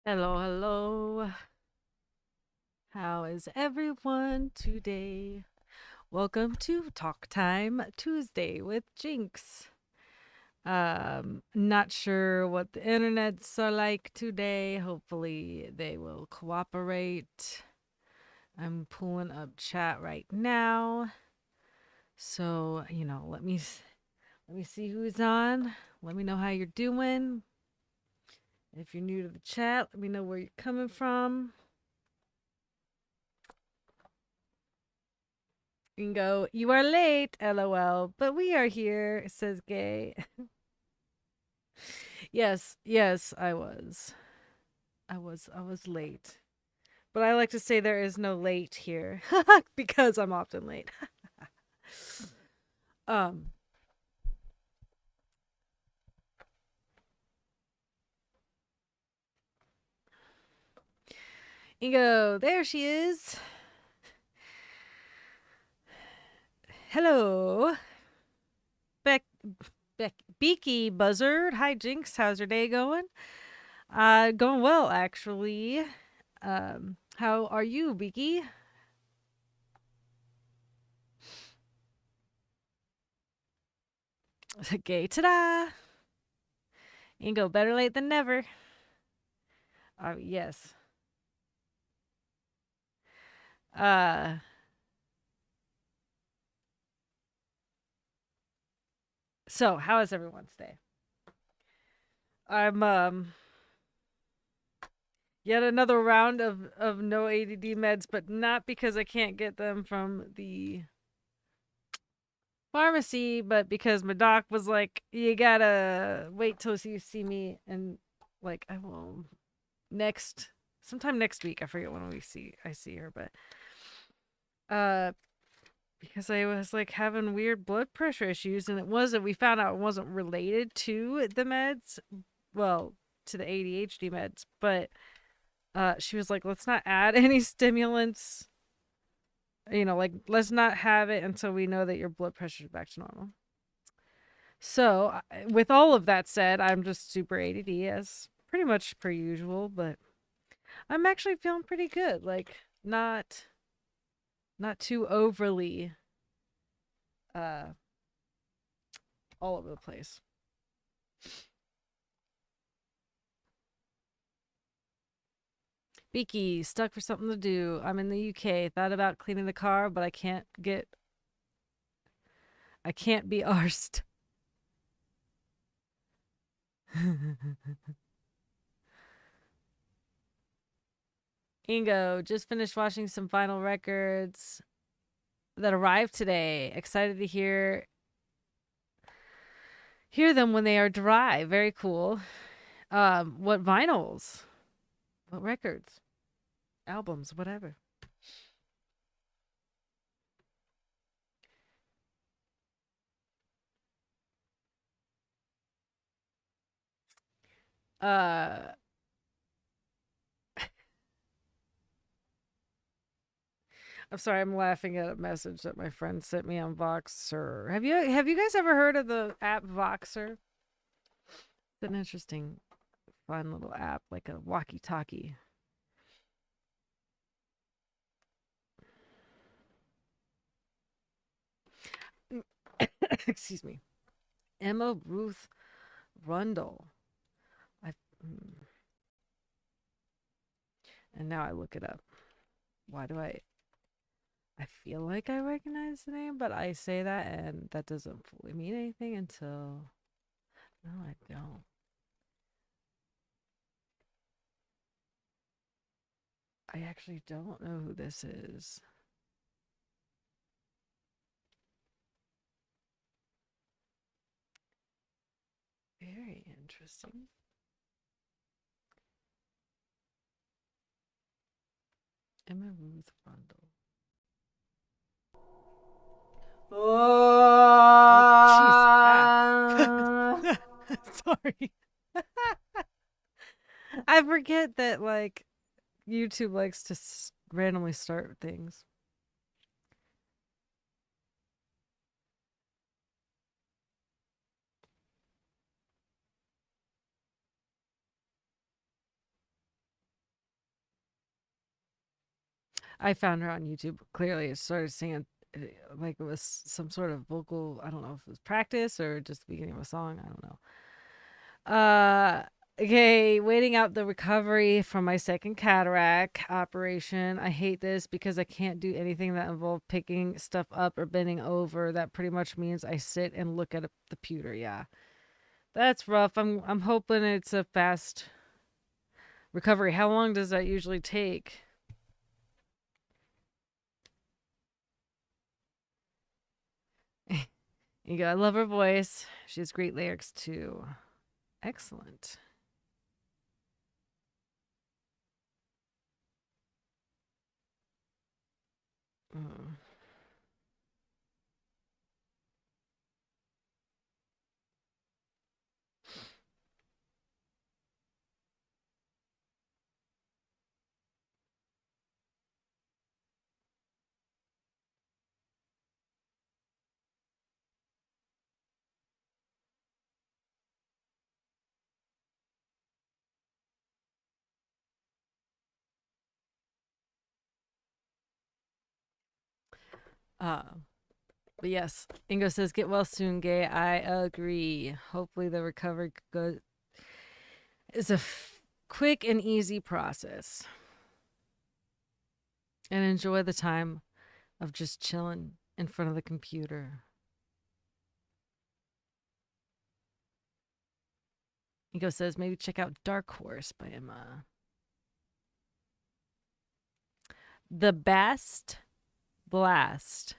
Hello, hello. How is everyone today? Welcome to Talk Time Tuesday with Jinx. Not sure what the internets are like today. Hopefully, they will cooperate. I'm pulling up chat right now. So, let me see who's on. Let me know how you're doing. If you're new to the chat, let me know where you're coming from. You can go, you are late, lol, but we are here, says Gay. Yes, I was. I was late. But I like to say there is no late here because I'm often late. um, Ingo, there she is. Hello. Beck Beaky Buzzard. Hi Jinx, how's your day going? Going well actually. How are you, Beaky? Gay ta-da! Ingo, better late than never. Yes. Uh, so how is everyone's day? I'm yet another round of no ADD meds, but not because I can't get them from the pharmacy, but because my doc was like, you gotta wait till you see me, and like I will next sometime next week. I forget when I see her, but uh because I was like having weird blood pressure issues, and we found out it wasn't related to the meds, well, to the ADHD meds, but she was like, let's not add any stimulants, like let's not have it until we know that your blood pressure is back to normal. So with all of that said, I'm just super ADD as pretty much per usual, but I'm actually feeling pretty good, like not too overly uh all over the place. Beaky, stuck for something to do. I'm in the UK. Thought about cleaning the car, but I can't be arsed. Ingo, just finished watching some vinyl records that arrived today. Excited to hear them when they are dry. Very cool. What vinyls? What records? Albums, whatever. Uh I'm sorry, I'm laughing at a message that my friend sent me on Voxer. Have you guys ever heard of the app Voxer? It's an interesting, fun little app, like a walkie-talkie. Excuse me. Emma Ruth Rundle. I and now I look it up. Why do I feel like I recognize the name, but I say that and that doesn't fully mean anything until no, I don't. I actually don't know who this is. Very interesting. Emma Ruth Rundle. Oh, jeez. Ah. Sorry. I forget that, like, YouTube likes to randomly start things. I found her on YouTube. Clearly, I started singing like it was some sort of vocal. I don't know if it was practice or just the beginning of a song. I don't know. Okay, waiting out the recovery from my second cataract operation. I hate this because I can't do anything that involves picking stuff up or bending over. That pretty much means I sit and look at the computer. Yeah, that's rough. I'm hoping it's a fast recovery. How long does that usually take? You go, I love her voice. She has great lyrics too. Excellent. Mm. Uh, but yes, Ingo says, get well soon, gay. I agree. Hopefully, the recovery goes is a quick and easy process. And enjoy the time of just chilling in front of the computer. Ingo says, maybe check out Dark Horse by Emma. The Best Blast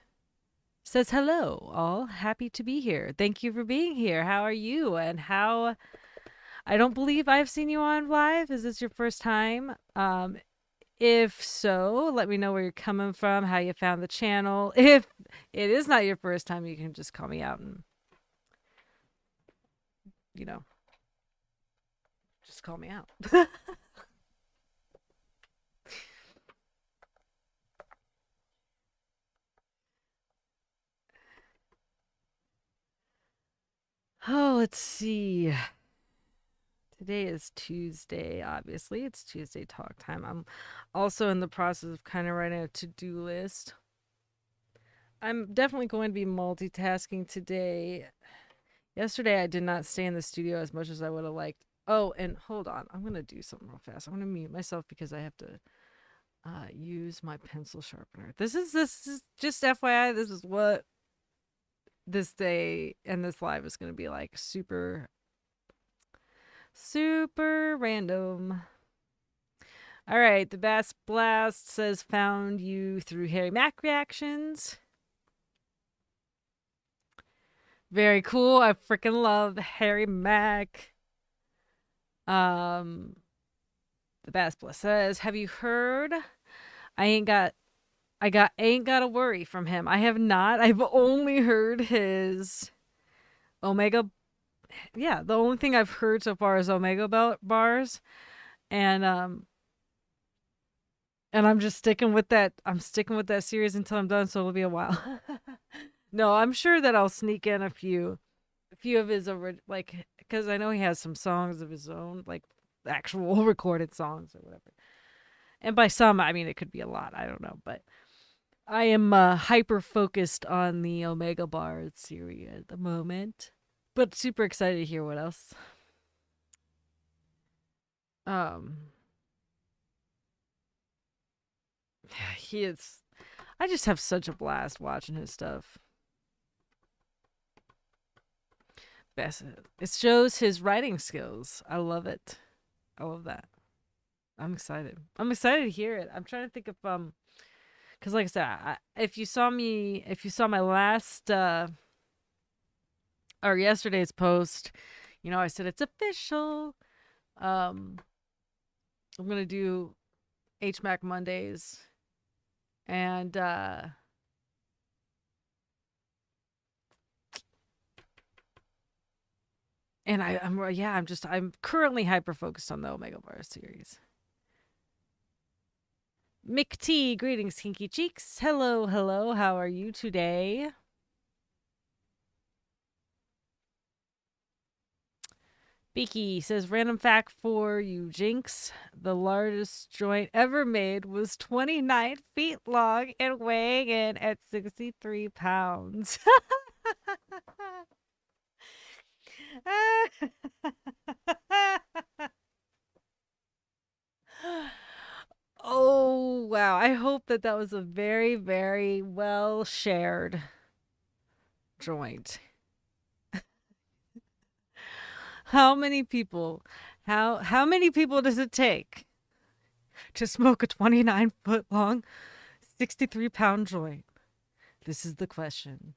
says, hello, all. Happy to be here. Thank you for being here. How are you? And how I don't believe I've seen you on live. Is this your first time? If so, let me know where you're coming from, how you found the channel. If it is not your first time, you can just call me out and, you know, just call me out. Oh, let's see. Today is Tuesday, obviously. It's Tuesday talk time. I'm also in the process of kind of writing a to-do list. I'm definitely going to be multitasking today. Yesterday, I did not stay in the studio as much as I would have liked. Oh, and hold on. I'm going to do something real fast. I'm going to mute myself because I have to use my pencil sharpener. This is just FYI. This is what this day and this live is going to be like. Super random. All right, the Bass Blast says found you through Harry Mack reactions. Very cool. I freaking love Harry Mack. The Bass Blast says, have you heard? Ain't got to worry from him. I have not. I've only heard his Omega. Yeah, the only thing I've heard so far is Omega bars, and I'm just sticking with that. I'm sticking with that series until I'm done, so it'll be a while. No, I'm sure that I'll sneak in a few of his like, because I know he has some songs of his own, like actual recorded songs or whatever. And by some, I mean it could be a lot. I don't know, but I am hyper focused on the Omega Bar series at the moment, but super excited to hear what else. Um, he is. I just have such a blast watching his stuff. Best. It shows his writing skills. I love it. I love that. I'm excited. I'm excited to hear it. I'm trying to think of because like I said, if you saw my last or yesterday's post, you know I said it's official. I'm gonna do HMAC Mondays, and I'm currently hyper focused on the Omega Bar series. Mick T, greetings, kinky cheeks. Hello, hello. How are you today? Beaky says, random fact for you, Jinx. The largest joint ever made was 29 feet long and weighing in at 63 pounds. Oh, wow. I hope that that was a very, very well shared joint. How many people? How many people does it take to smoke a 29-foot long, 63-pound joint? This is the question.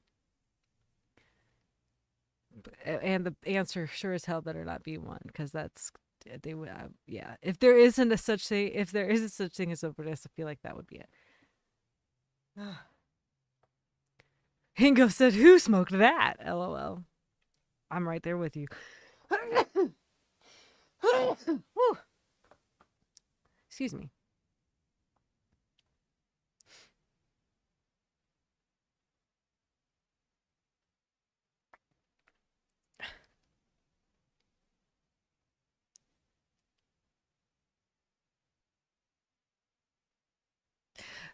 And the answer sure as hell better not be one, because that's they would yeah. If there isn't a such thing, if there is a such thing as overdose, I feel like that would be it. Hingo said, "Who smoked that?" LOL. I'm right there with you. Excuse me.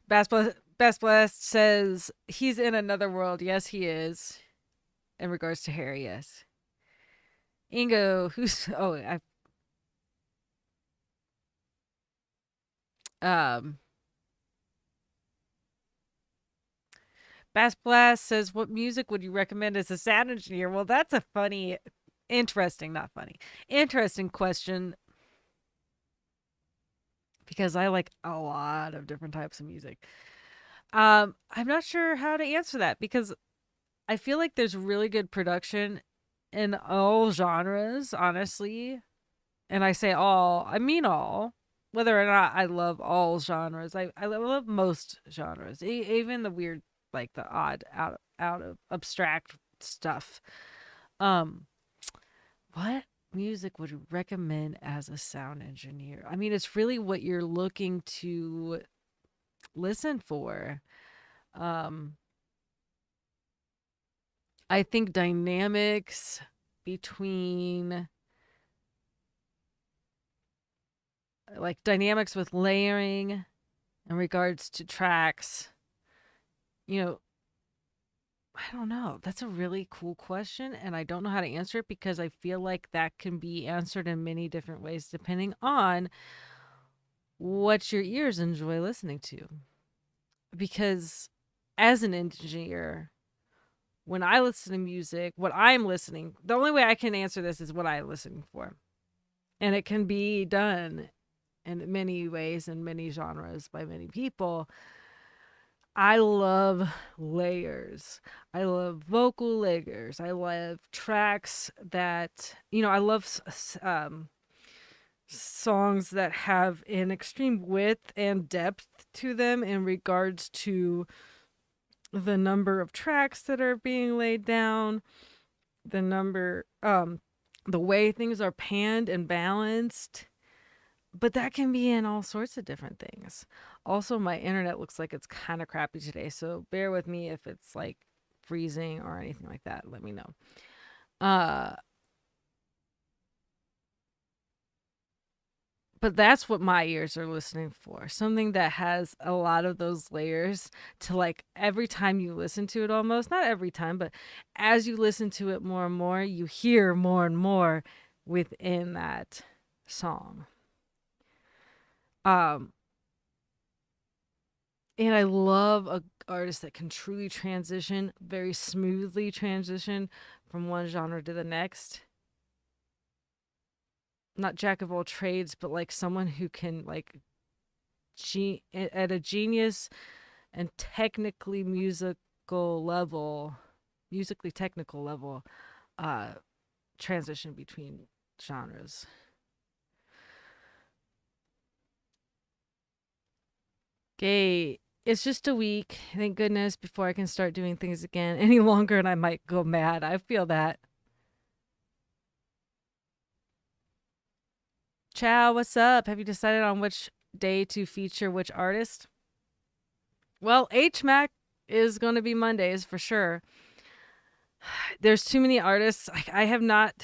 Best Blast says he's in another world. Yes, he is. In regards to Harry, yes. Ingo, who's um Bass Blast says, what music would you recommend as a sound engineer? Well, that's a funny, interesting, not funny, interesting question, because I like a lot of different types of music. I'm not sure how to answer that, because I feel like there's really good production in all genres, honestly. And I say all, I mean all. Whether or not I love all genres, I love most genres, even the weird, like the odd, out of abstract stuff. Um, what music would you recommend as a sound engineer? I mean, it's really what you're looking to listen for. Um, I think dynamics between like dynamics with layering in regards to tracks, you know, I don't know. That's a really cool question, and I don't know how to answer it, because I feel like that can be answered in many different ways depending on what your ears enjoy listening to. Because as an engineer, when I listen to music, what I'm listening, the only way I can answer this is what I'm listening for. And it can be done in many ways and many genres by many people. I love layers. I love vocal layers. I love tracks that, I love songs that have an extreme width and depth to them in regards to the number of tracks that are being laid down, the number, the way things are panned and balanced. But that can be in all sorts of different things. Also, my internet looks like it's kind of crappy today, so bear with me if it's like freezing or anything like that. Let me know. But that's what my ears are listening for. Something that has a lot of those layers to, like, every time you listen to it, almost, not every time, but as you listen to it more and more, you hear more and more within that song. Um, and I love a artist that can truly transition, very smoothly transition from one genre to the next. Not jack of all trades, but like someone who can, like, at a genius and musically technical level, uh, transition between genres. Okay, it's just a week, thank goodness, before I can start doing things again. Any longer and I might go mad. I feel that. Chow, what's up? Have you decided on which day to feature which artist? Well, HMAC is going to be Mondays for sure. There's too many artists. I have not.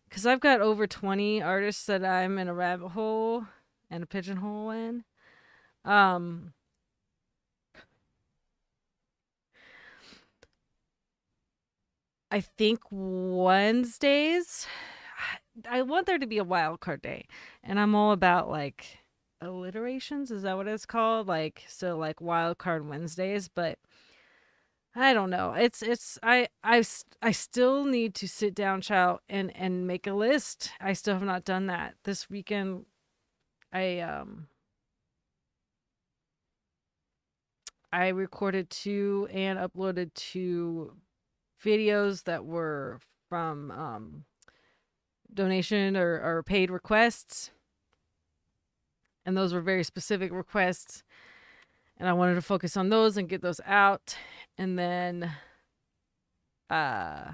because I've got over 20 artists that I'm in a rabbit hole and a pigeonhole in. Um, I think Wednesdays, I want there to be a wild card day, and I'm all about like alliterations. Is that what it's called? Like, so like wild card Wednesdays, but I don't know. I still need to sit down, child, and make a list. I still have not done that this weekend. I um I recorded two and uploaded two videos that were from donation or paid requests, and those were very specific requests, and I wanted to focus on those and get those out, and then uh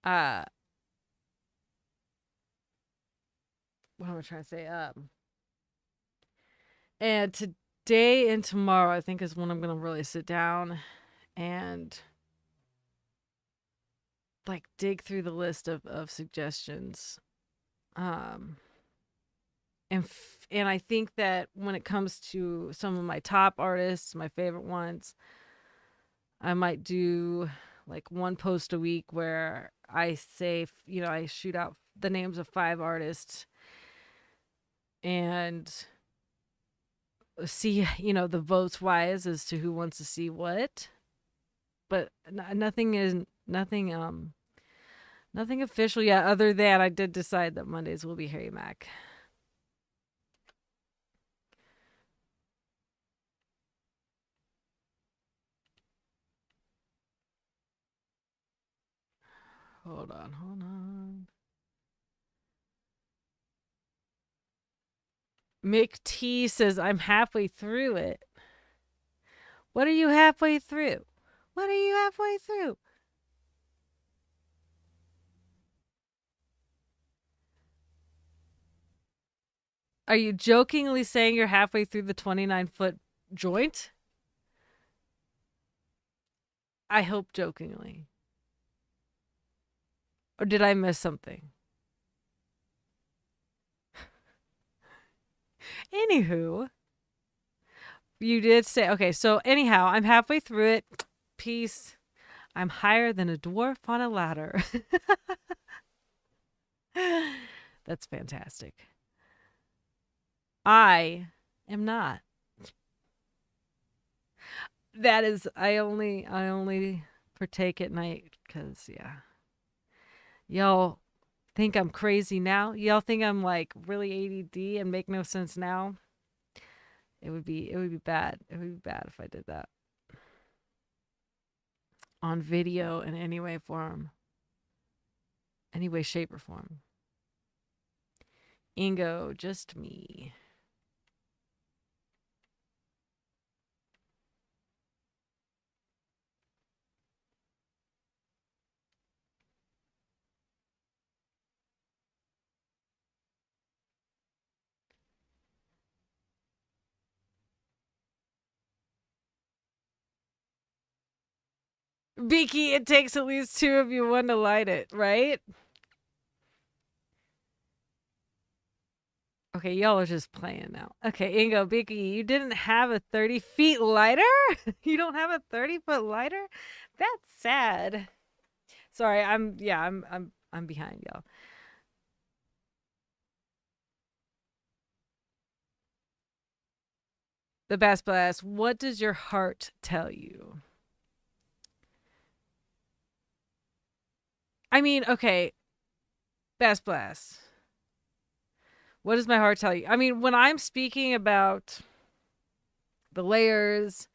uh what am I trying to say? And today and tomorrow, I think, is when I'm gonna really sit down and like dig through the list of suggestions. Um, and I think that when it comes to some of my top artists, my favorite ones, I might do like one post a week where I say, I shoot out the names of 5 artists and see, the votes wise as to who wants to see what. But nothing official yet. Other than I did decide that Mondays will be Harry Mack. Hold on. Mick T says I'm halfway through it. What are you halfway through? What are you halfway through? Are you jokingly saying you're halfway through the 29-foot joint? I hope jokingly. Or did I miss something? Anywho, you did say, okay, so anyhow, I'm halfway through it. Peace. I'm higher than a dwarf on a ladder. That's fantastic. I am not. That is, I only partake at night because, yeah. Y'all think I'm crazy now? Y'all think I'm like really ADD and make no sense now? It would be bad. It would be bad if I did that on video in any way, form, any way, shape, or form. Ingo, just me. Beaky, it takes at least 2 of you, one to light it, right? Okay, y'all are just playing now. Okay, Ingo, Beaky, you didn't have a 30-foot lighter? You don't have a 30-foot lighter? That's sad. Sorry, I'm behind y'all. The Bass Blast, what does your heart tell you? I mean, okay, Bass Blast. What does my heart tell you? I mean, when I'm speaking about the layers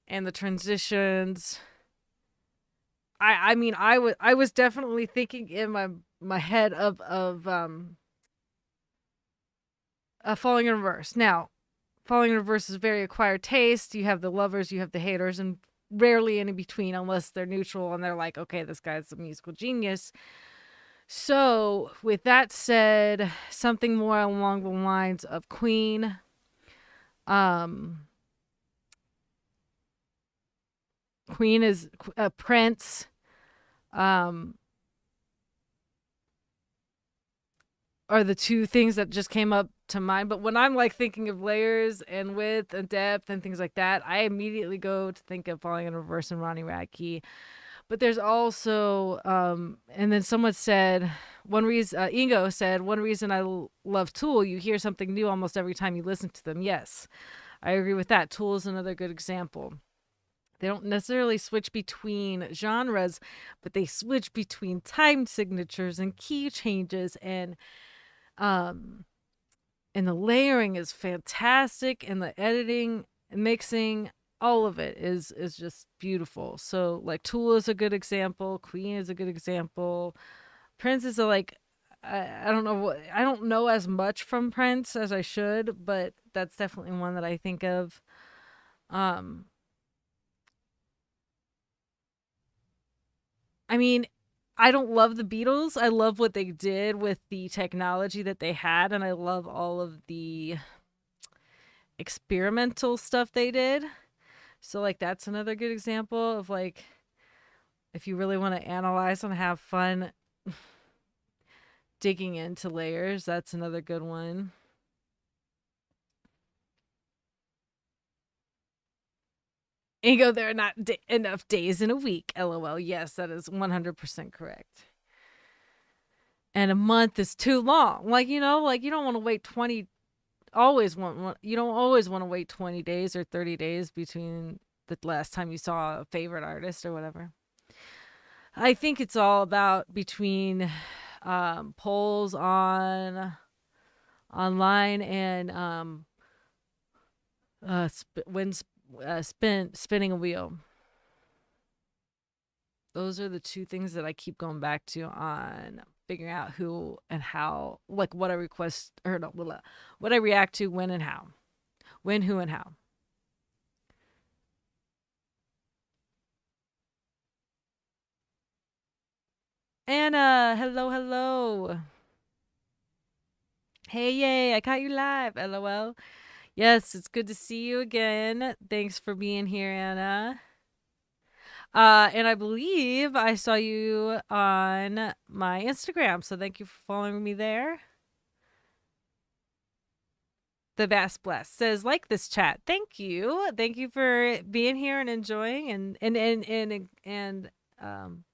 and the transitions, I was definitely thinking in my head of Falling in Reverse. Now, Falling in Reverse is very acquired taste. You have the lovers, you have the haters, and rarely in between unless they're neutral and they're like, okay, this guy's a musical genius. So, with that said, something more along the lines of Queen, um, Queen is Prince, um are the two things that just came up to mind. But when I'm like thinking of layers and width and depth and things like that, I immediately go to think of Falling in Reverse and Ronnie Radke. But there's also, and then someone said, one reason, Ingo said, one reason I love Tool, you hear something new almost every time you listen to them. Yes, I agree with that. Tool is another good example. They don't necessarily switch between genres, but they switch between time signatures and key changes, um, and the layering is fantastic, and the editing and mixing, all of it is just beautiful. So like Tool is a good example, Queen is a good example, Prince is a like, I don't know what, I don't know as much from Prince as I should, but that's definitely one that I think of. um I mean, I don't love the Beatles. I love what they did with the technology that they had, and I love all of the experimental stuff they did. So like that's another good example of like, if you really want to analyze and have fun digging into layers, that's another good one. And you go, there are not enough days in a week. LOL. Yes, that is 100% correct. And a month is too long. Like, like you don't want to wait 20, you don't always want to wait 20 days or 30 days between the last time you saw a favorite artist or whatever. I think it's all about between polls on online and when spinning a wheel. Those are the two things that I keep going back to on figuring out who and how, like what I request or no, what I react to, when and how, when, who, and how. Anna, hello, hello. Hey, yay, I caught you live. LOL. Yes, it's good to see you again. Thanks for being here, Anna. And I believe I saw you on my Instagram, so thank you for following me there. The Bass Bless says, like this chat. Thank you. Thank you for being here and enjoying and um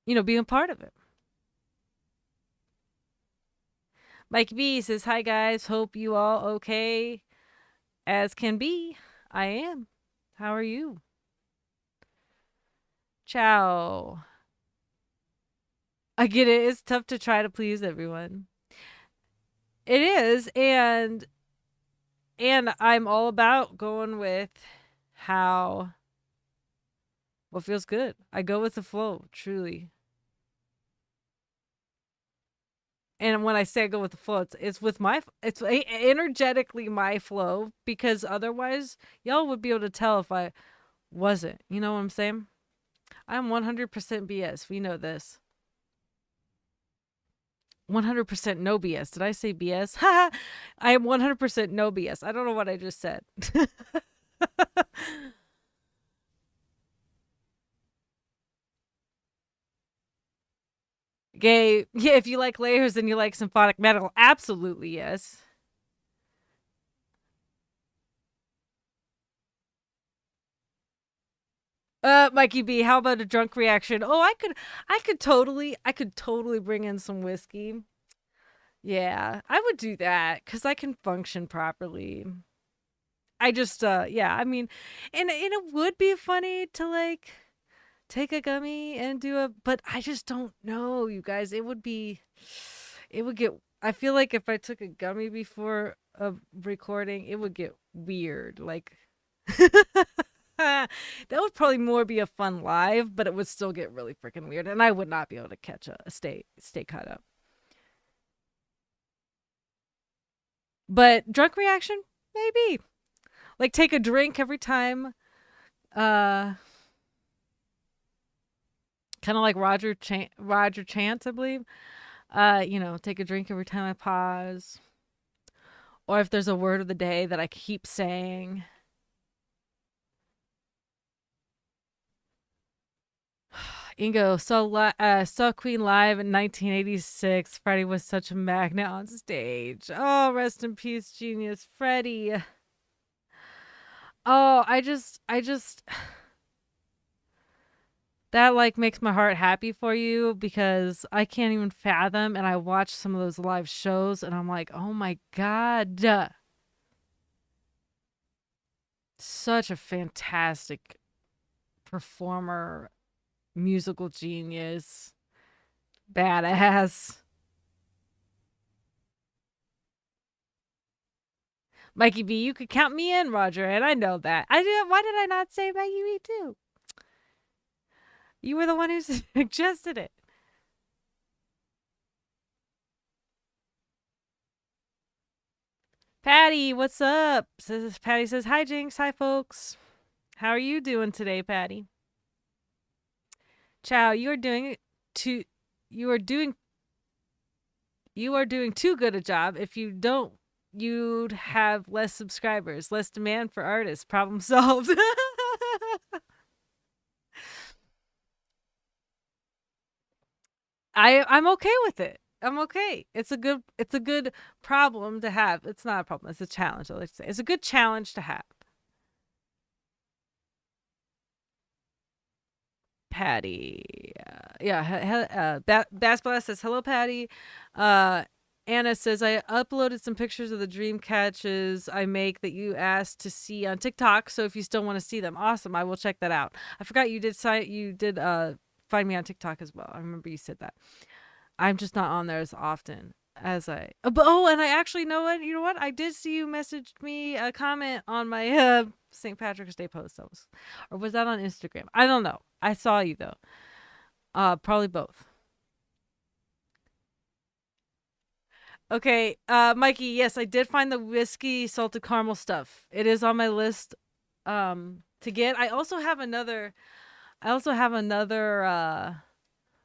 being part of it. Mike B says, hi guys, hope you all okay as can be. I am. How are you? Ciao. I get it. It's tough to try to please everyone. It is, and I'm all about going with how what feels good. I go with the flow, truly. And when I say I go with the flow, it's with it's energetically my flow, because otherwise y'all would be able to tell if I wasn't. You know what I'm saying? I'm 100% BS. We know this. 100% no BS. Did I say BS? Ha! I am 100% no BS. I don't know what I just said. Gay. Yeah, if you like layers and you like symphonic metal, absolutely yes. Mikey B, how about a drunk reaction? Oh, I could totally bring in some whiskey. Yeah, I would do that because I can function properly. I just, yeah, I mean, and it would be funny to like take a gummy and do a, but I just don't know, you guys. It would get, I feel like if I took a gummy before a recording, it would get weird. Like, that would probably more be a fun live, but it would still get really freaking weird, and I would not be able to catch stay caught up. But drunk reaction, maybe. Like take a drink every time. Uh, Kind of like Roger Chance, I believe. Take a drink every time I pause, or if there's a word of the day that I keep saying. Ingo saw Queen live in 1986. Freddie was such a magnet on stage. Oh, rest in peace, genius Freddie. Oh, I just that like makes my heart happy for you because I can't even fathom. And I watched some of those live shows and I'm like, oh my God. Such a fantastic performer, musical genius, badass. Mikey B, you could count me in, Roger, and I know that. I did. Why did I not say Mikey B too? You were the one who suggested it. Patty, what's up? Patty says, hi, Jinx. Hi, folks. How are you doing today, Patty? Chow, you are doing too. You are doing. You are doing too good a job. If you don't, you'd have less subscribers, less demand for artists. Problem solved. I'm okay with it. I'm okay. It's a good problem to have. It's not a problem. It's a challenge. I like to say it's a good challenge to have. Patty, Bass Blast says hello, Patty. Uh, Anna says I uploaded some pictures of the dream catches I make that you asked to see on TikTok. So if you still want to see them, awesome. I will check that out. I forgot you did find me on TikTok as well. I remember you said that. I'm just not on there as often as I. And I actually know what you know what I did see you messaged me a comment on my St. Patrick's Day post. Or was that on Instagram? I don't know. I saw you though. Probably both. Okay, Mikey. Yes, I did find the whiskey salted caramel stuff. It is on my list to get. I also have another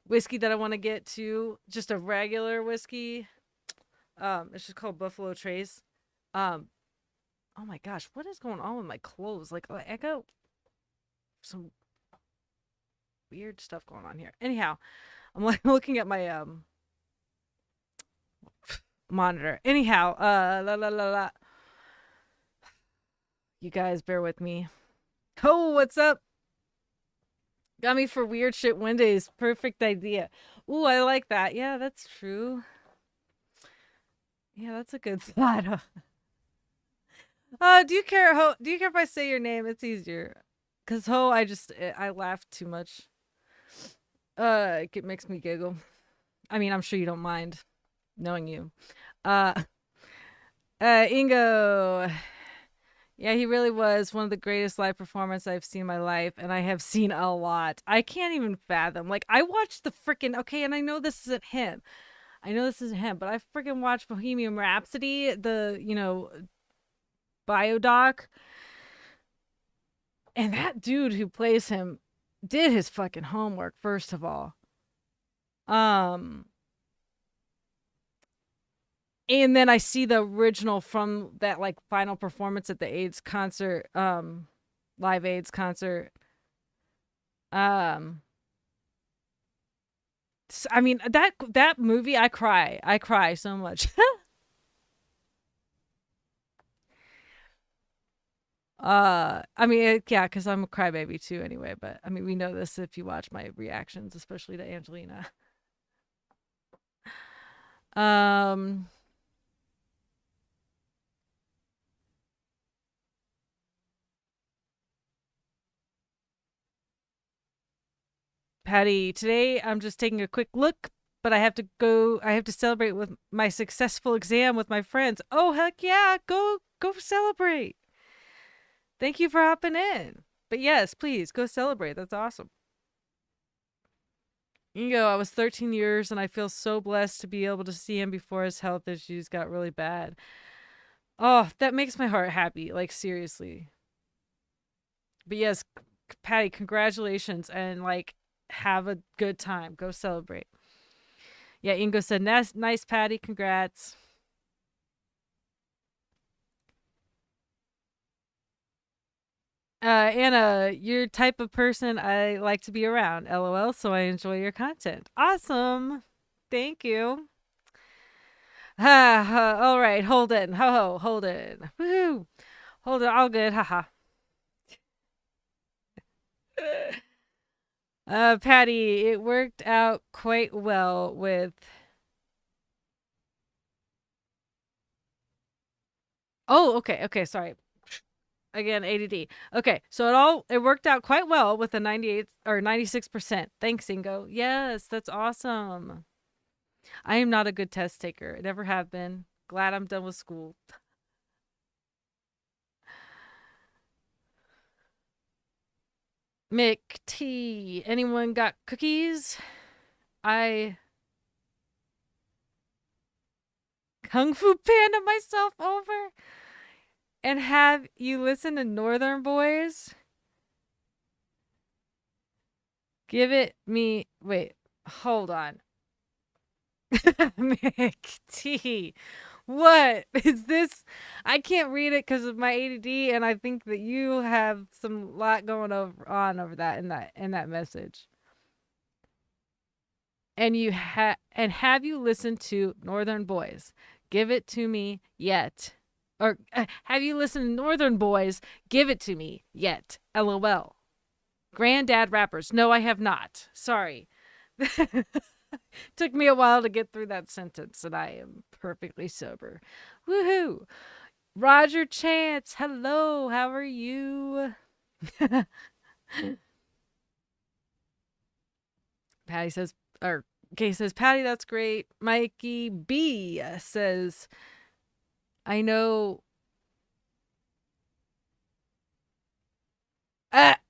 whiskey that I want to get too. Just a regular whiskey. It's just called Buffalo Trace. Um, oh my gosh, what is going on with my clothes? Like I got some weird stuff going on here. Anyhow, I'm like looking at my monitor. Anyhow, la la la la. You guys bear with me. Oh, what's up? Got me for weird shit Wednesdays. Perfect idea. Ooh, I like that. Yeah, that's true. Yeah, that's a good thought. Do you care? Do you care if I say your name? It's easier. Cause I laugh too much. It makes me giggle. I mean, I'm sure you don't mind knowing you. Uh, Ingo. Yeah, he really was one of the greatest live performances I've seen in my life, and I have seen a lot. I can't even fathom. Like, I watched the freaking okay, and I know this isn't him. I know this isn't him, but I freaking watched Bohemian Rhapsody, the biodoc, and that dude who plays him did his fucking homework. First of all, um, and then I see the original from that like final performance at the AIDS concert, live AIDS concert. Um, I mean that movie, I cry so much. I mean, yeah, because I'm a crybaby too, anyway. But I mean, we know this if you watch my reactions, especially to Angelina. Um, Patty, today I'm just taking a quick look, but I have to go. I have to celebrate with my successful exam with my friends. Oh heck yeah, go celebrate. Thank you for hopping in. But yes, please go celebrate. That's awesome. Ingo, I was 13 years and I feel so blessed to be able to see him before his health issues got really bad. Oh, that makes my heart happy. Like, seriously. But yes, Patty, congratulations and like have a good time. Go celebrate. Yeah, Ingo said, nice, Patty. Congrats. Anna, you're type of person I like to be around. LOL. So I enjoy your content. Awesome. Thank you. All right. Hold it. Ho ho. Hold it. Woohoo. Hold it. All good. Haha. Patty, it worked out quite well with. Oh, okay. Okay. Sorry. Again, ADD. Okay, so it worked out quite well with a 98 or 96%. Thanks, Ingo. Yes, that's awesome. I am not a good test taker. I never have been. Glad I'm done with school. Mick T. Anyone got cookies? I Kung Fu Panda myself over and have you listen to Northern Boys? Give it me. Wait, hold on. Mick T. What is this? I can't read it because of my ADD, and I think that you have some lot going on over that in that message. And have you listened to Northern Boys? Give it to me yet. Or have you listened to Northern Boys? Give it to me yet. LOL. Granddad rappers. No, I have not. Sorry. Took me a while to get through that sentence, and I am perfectly sober. Woohoo! Roger Chance, hello, how are you? Patty says, or Kay says, Patty, that's great. Mikey B says, I know.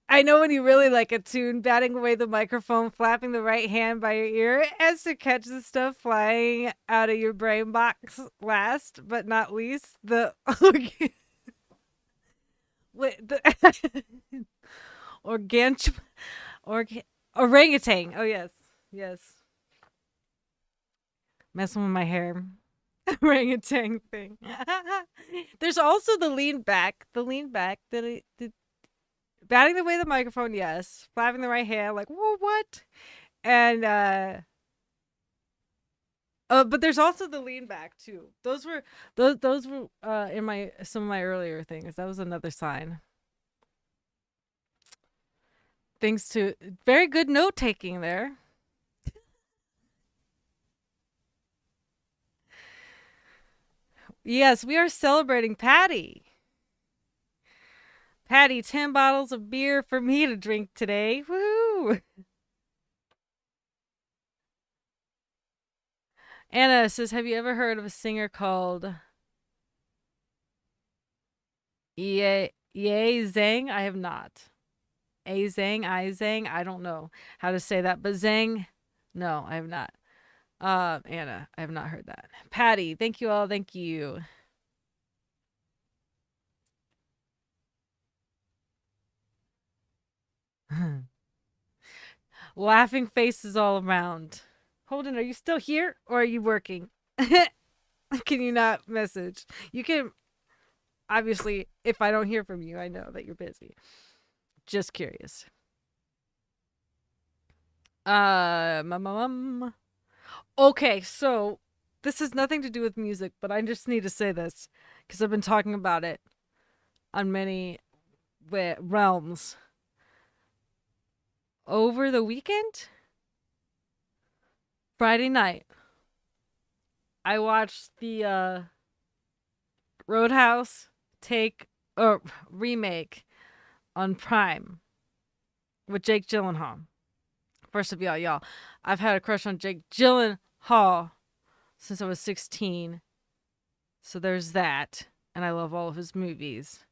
I know when you really like a tune, batting away the microphone, flapping the right hand by your ear as to catch the stuff flying out of your brain box. Last but not least, the organ organ orangutan. Oh yes, yes. Messing with my hair. Orangutan thing. There's also the lean back. The lean back. The batting away the microphone, yes. Flapping the right hand, like, whoa, what? And but there's also the lean back too. Those were in my some of my earlier things. That was another sign. Thanks to very good note taking there. Yes, we are celebrating Patty. Patty, 10 bottles of beer for me to drink today. Woo! Anna says, have you ever heard of a singer called Ye Zhang? I have not. A Zhang, I Zhang. I don't know how to say that, but Zhang, no, I have not. Anna, I have not heard that. Patty, thank you all. Thank you. Laughing faces all around. Holden, are you still here or are you working? Can you not message? You can, obviously, if I don't hear from you, I know that you're busy. Just curious. Okay, so this has nothing to do with music, but I just need to say this because I've been talking about it on many realms. Over the weekend, Friday night, I watched the Roadhouse take or remake on Prime with Jake Gyllenhaal. First of y'all, I've had a crush on Jake Gyllenhaal since I was 16. So there's that. And I love all of his movies.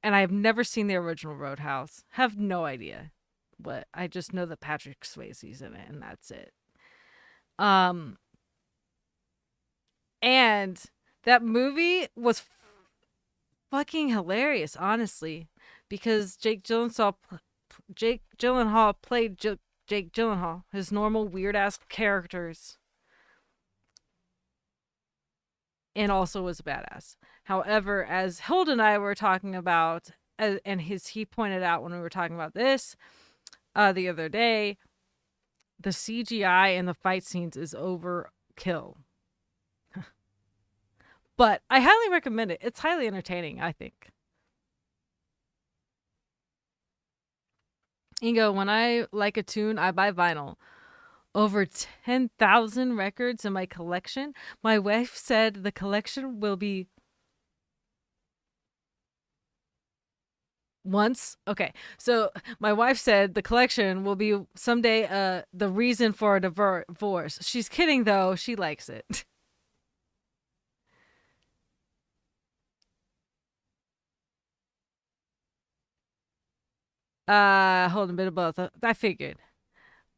And I have never seen the original Roadhouse. Have no idea. But I just know that Patrick Swayze's in it, and that's it. And that movie was fucking hilarious, honestly, because Jake Gyllenhaal played Jake Gyllenhaal, his normal weird ass characters, and also was a badass. However, as Hilda and I were talking about and he pointed out when we were talking about this the other day, the CGI in the fight scenes is overkill. But I highly recommend it. It's highly entertaining, I think. Ingo, when I like a tune, I buy vinyl. Over 10,000 records in my collection. My wife said the collection will be once. Okay. So my wife said the collection will be someday the reason for a divorce. She's kidding though. She likes it. Hold on, a bit of both. I figured.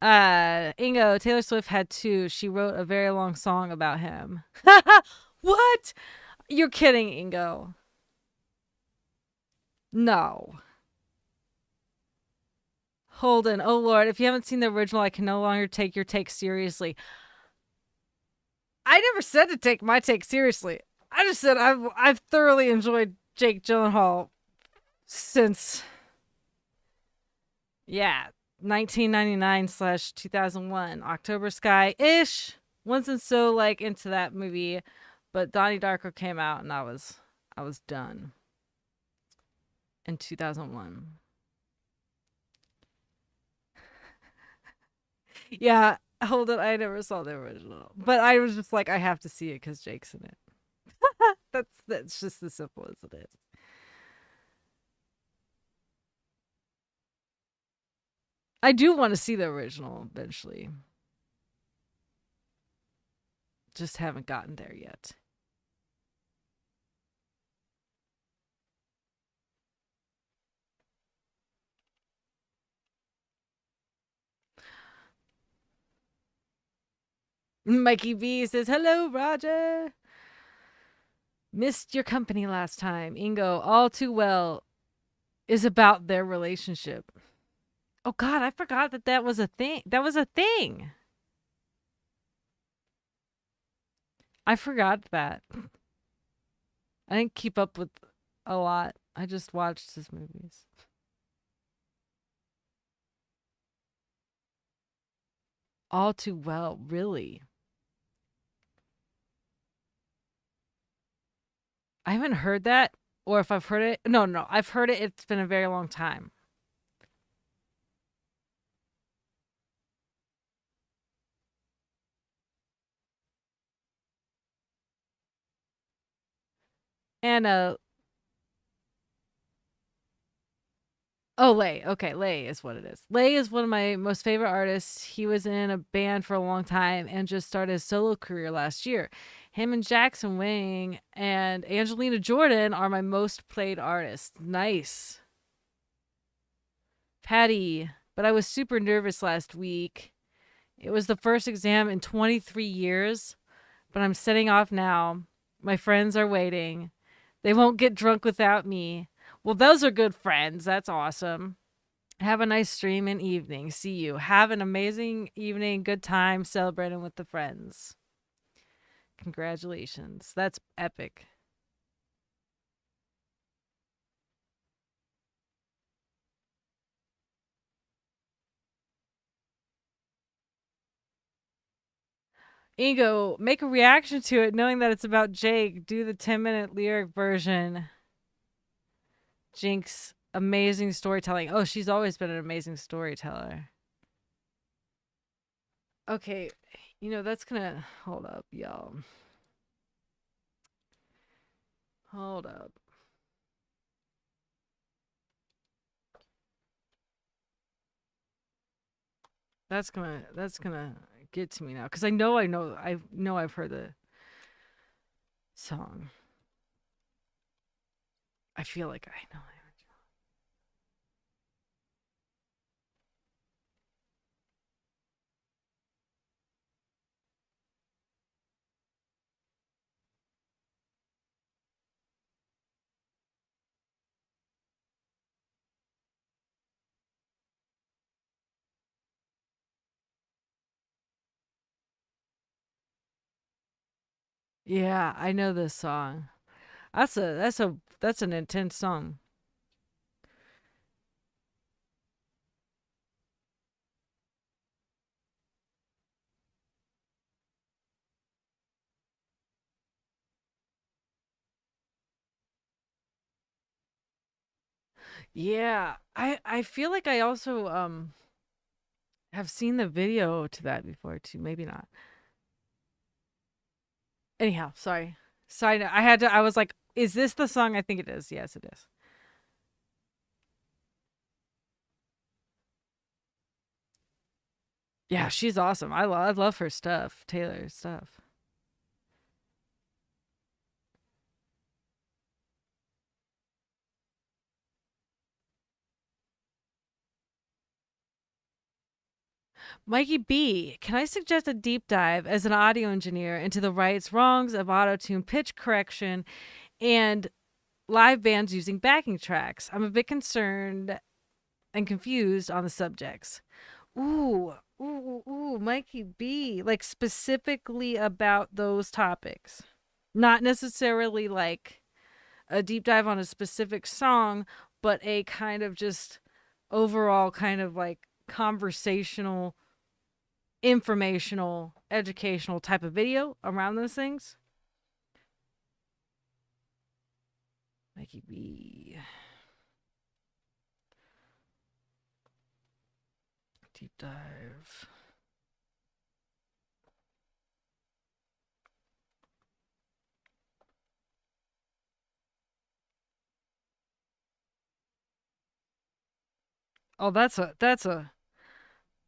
Ingo, Taylor Swift had two. She wrote a very long song about him. What? You're kidding, Ingo. No. Holden, oh Lord, if you haven't seen the original, I can no longer take your take seriously. I never said to take my take seriously. I just said I've thoroughly enjoyed Jake Gyllenhaal since, yeah, 1999 slash 2001 October Sky ish. Wasn't so like into that movie, but Donnie Darko came out and I was done in 2001. Yeah, hold it. I never saw the original, but I was just like, I have to see it because Jake's in it. That's just as simple as it is. I do want to see the original eventually. Just haven't gotten there yet. Mikey B says, "Hello, Roger. Missed your company last time. Ingo, all too well, is about their relationship." Oh God, I forgot that was a thing. That was a thing. I forgot that. I didn't keep up with a lot. I just watched his movies. All too well, really. I haven't heard that, or if I've heard it, no, I've heard it. It's been a very long time. And oh, Lay. Okay, Lay is what it is. Lay is one of my most favorite artists. He was in a band for a long time and just started his solo career last year. Him and Jackson Wang and Angelina Jordan are my most played artists. Nice. Patty. But I was super nervous last week. It was the first exam in 23 years, but I'm setting off now. My friends are waiting. They won't get drunk without me. Well, those are good friends. That's awesome. Have a nice stream and evening. See you. Have an amazing evening. Good time celebrating with the friends. Congratulations. That's epic. Ingo, make a reaction to it knowing that it's about Jake. Do the 10-minute lyric version. GINX, amazing storytelling. Oh, she's always been an amazing storyteller. Okay, that's gonna. Hold up, y'all. Hold up. That's gonna get to me now because I know I've heard the song. I feel like I know. Yeah, I know this song. That's an intense song. Yeah, I feel like I also have seen the video to that before too. Maybe not. Anyhow, sorry. Sorry, no, I had to. I was like, "Is this the song?" I think it is. Yes, it is. Yeah, she's awesome. I love her stuff. Taylor's stuff. Mikey B, can I suggest a deep dive as an audio engineer into the rights, wrongs of autotune, pitch correction, and live bands using backing tracks? I'm a bit concerned and confused on the subjects. Ooh, Mikey B, like specifically about those topics. Not necessarily like a deep dive on a specific song, but a kind of just overall kind of like conversational, informational, educational type of video around those things. Mikey B. Deep dive. Oh, that's an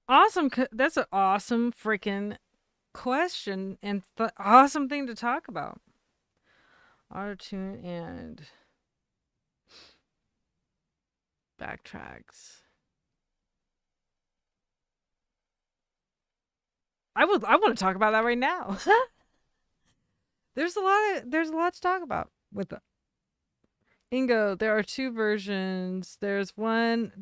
awesome freaking question and awesome thing to talk about. Autotune and backtracks. I want to talk about that right now. There's a lot to talk about with the Ingo. There are two versions. The one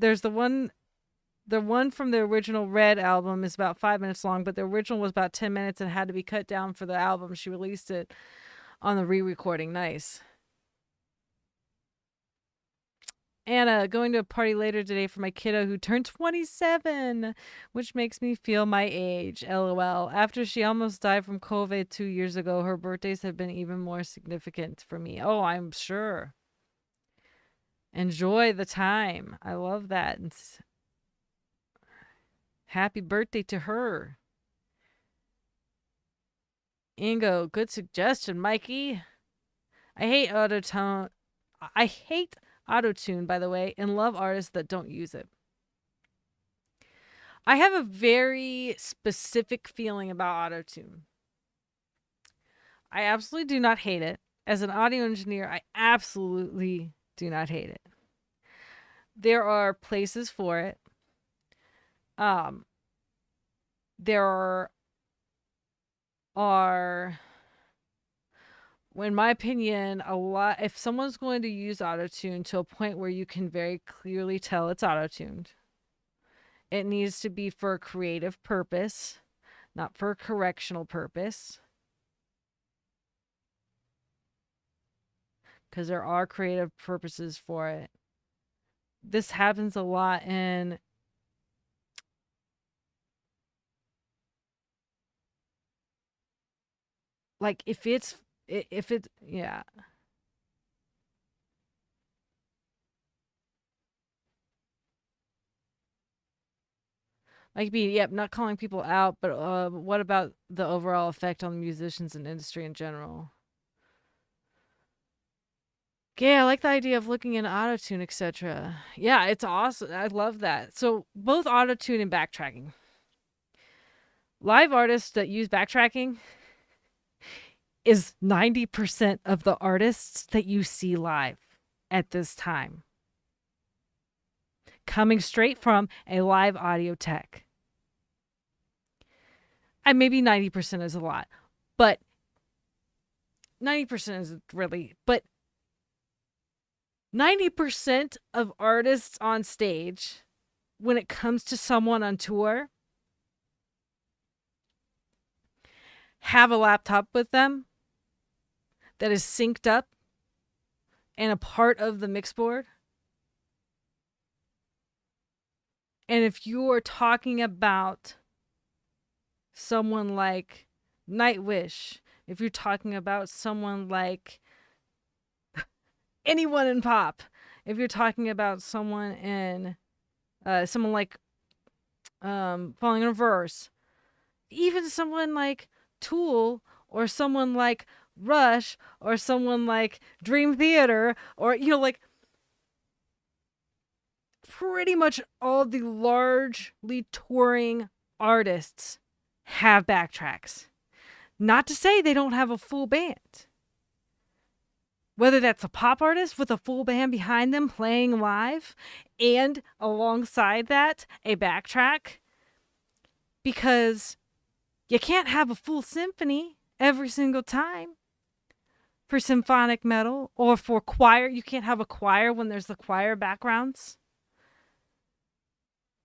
from the original Red album is about 5 minutes long, but the original was about 10 minutes and had to be cut down for the album. She released it on the re-recording. Nice. Anna, going to a party later today for my kiddo who turned 27, which makes me feel my age. LOL. After she almost died from COVID 2 years ago, her birthdays have been even more significant for me. Oh, I'm sure. Enjoy the time. I love that. And happy birthday to her. Ingo, good suggestion, Mikey. I hate autotune. I hate autotune, by the way, and love artists that don't use it. I have a very specific feeling about autotune. I absolutely do not hate it. As an audio engineer, I absolutely do not hate it. There are places for it. There are, in my opinion, a lot. If someone's going to use autotune to a point where you can very clearly tell it's autotuned, it needs to be for a creative purpose, not for a correctional purpose. Because there are creative purposes for it. This happens a lot in like if it's yeah. Like be yep, not calling people out, but what about the overall effect on the musicians and industry in general? Yeah, I like the idea of looking in autotune, etc. Yeah, it's awesome. I love that. So both autotune and backtracking. Live artists that use backtracking is 90% of the artists that you see live at this time. Coming straight from a live audio tech. And maybe 90% is a lot, but 90% is really, but 90% of artists on stage, when it comes to someone on tour, have a laptop with them that is synced up and a part of the mix board. And if you are talking about someone like Nightwish, if you're talking about someone like anyone in pop, if you're talking about someone in someone like falling in reverse, even someone like Tool or someone like Rush or someone like Dream Theater or like pretty much all the largely touring artists have backtracks. Not to say they don't have a full band. Whether that's a pop artist with a full band behind them playing live and alongside that, a backtrack. Because you can't have a full symphony every single time for symphonic metal or for choir. You can't have a choir when there's the choir backgrounds.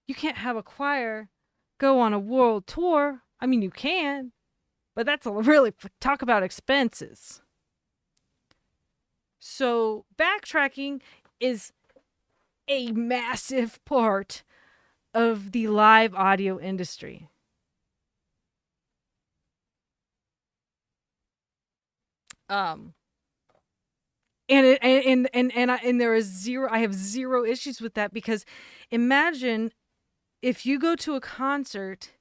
You can't have a choir go on a world tour. I mean, you can, but that's a really talk about expenses. So backtracking is a massive part of the live audio industry. And there is zero. I have zero issues with that because imagine if you go to a concert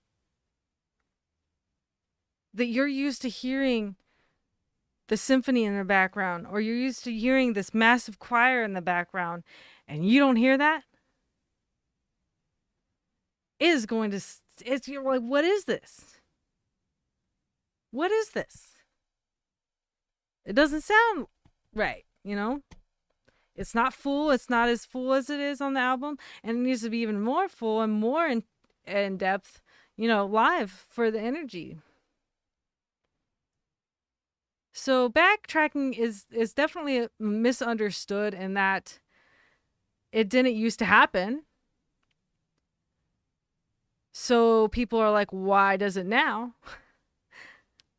that you're used to hearing the symphony in the background, or you're used to hearing this massive choir in the background, and you don't hear that. It is going to. You're like, what is this? What is this? It doesn't sound right, It's not full. It's not as full as it is on the album, and it needs to be even more full and more in depth, live for the energy. So backtracking is definitely misunderstood in that it didn't used to happen. So people are like, why does it now?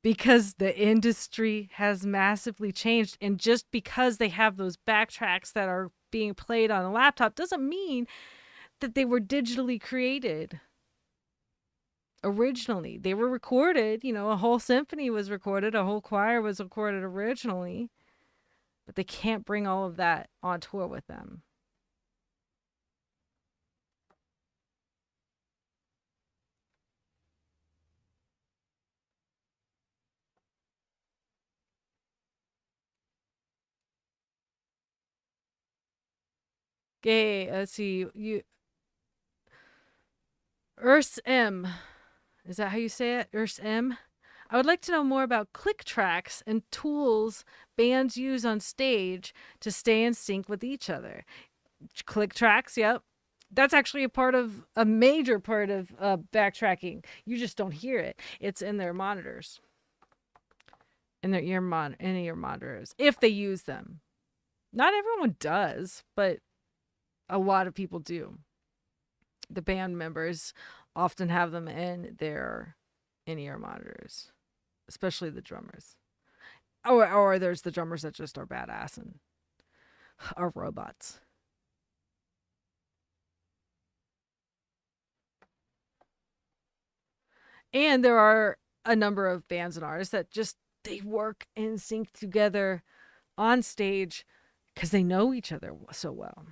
Because the industry has massively changed. And just because they have those backtracks that are being played on a laptop doesn't mean that they were digitally created. Originally, they were recorded, a whole symphony was recorded, a whole choir was recorded originally, but they can't bring all of that on tour with them. Okay, let's see. Urs M. Is that how you say it? Urs M. I would like to know more about click tracks and tools bands use on stage to stay in sync with each other. Click tracks, yep. That's actually a major part of backtracking. You just don't hear it. It's in their monitors, in their ear monitors, if they use them. Not everyone does, but a lot of people do. The band members often have them in their in-ear monitors, especially the drummers. Or there's the drummers that just are badass and are robots. And there are a number of bands and artists that just they work in sync together on stage because they know each other so well.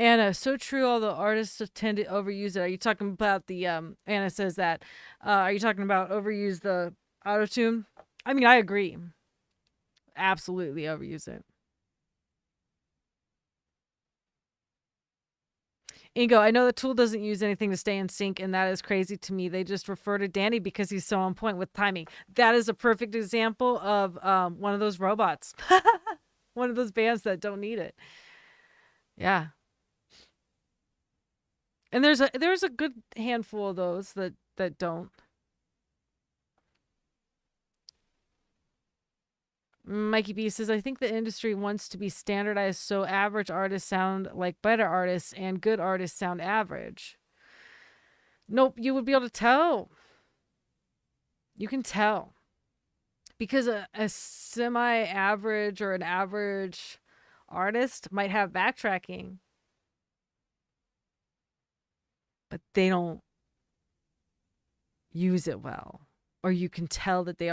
Anna, so true. All the artists tend to overuse it. Are you talking about the Anna says that? Are you talking about overuse the auto tune? I mean, I agree. Absolutely overuse it. Ingo, I know the Tool doesn't use anything to stay in sync, and that is crazy to me. They just refer to Danny because he's so on point with timing. That is a perfect example of one of those robots, one of those bands that don't need it. Yeah, and there's a good handful of those that don't. Mikey B says, I think the industry wants to be standardized so average artists sound like better artists and good artists sound average. Nope, you would be able to tell. You can tell. Because a semi-average or an average artist might have backtracking. but they don't use it well, or you can tell that they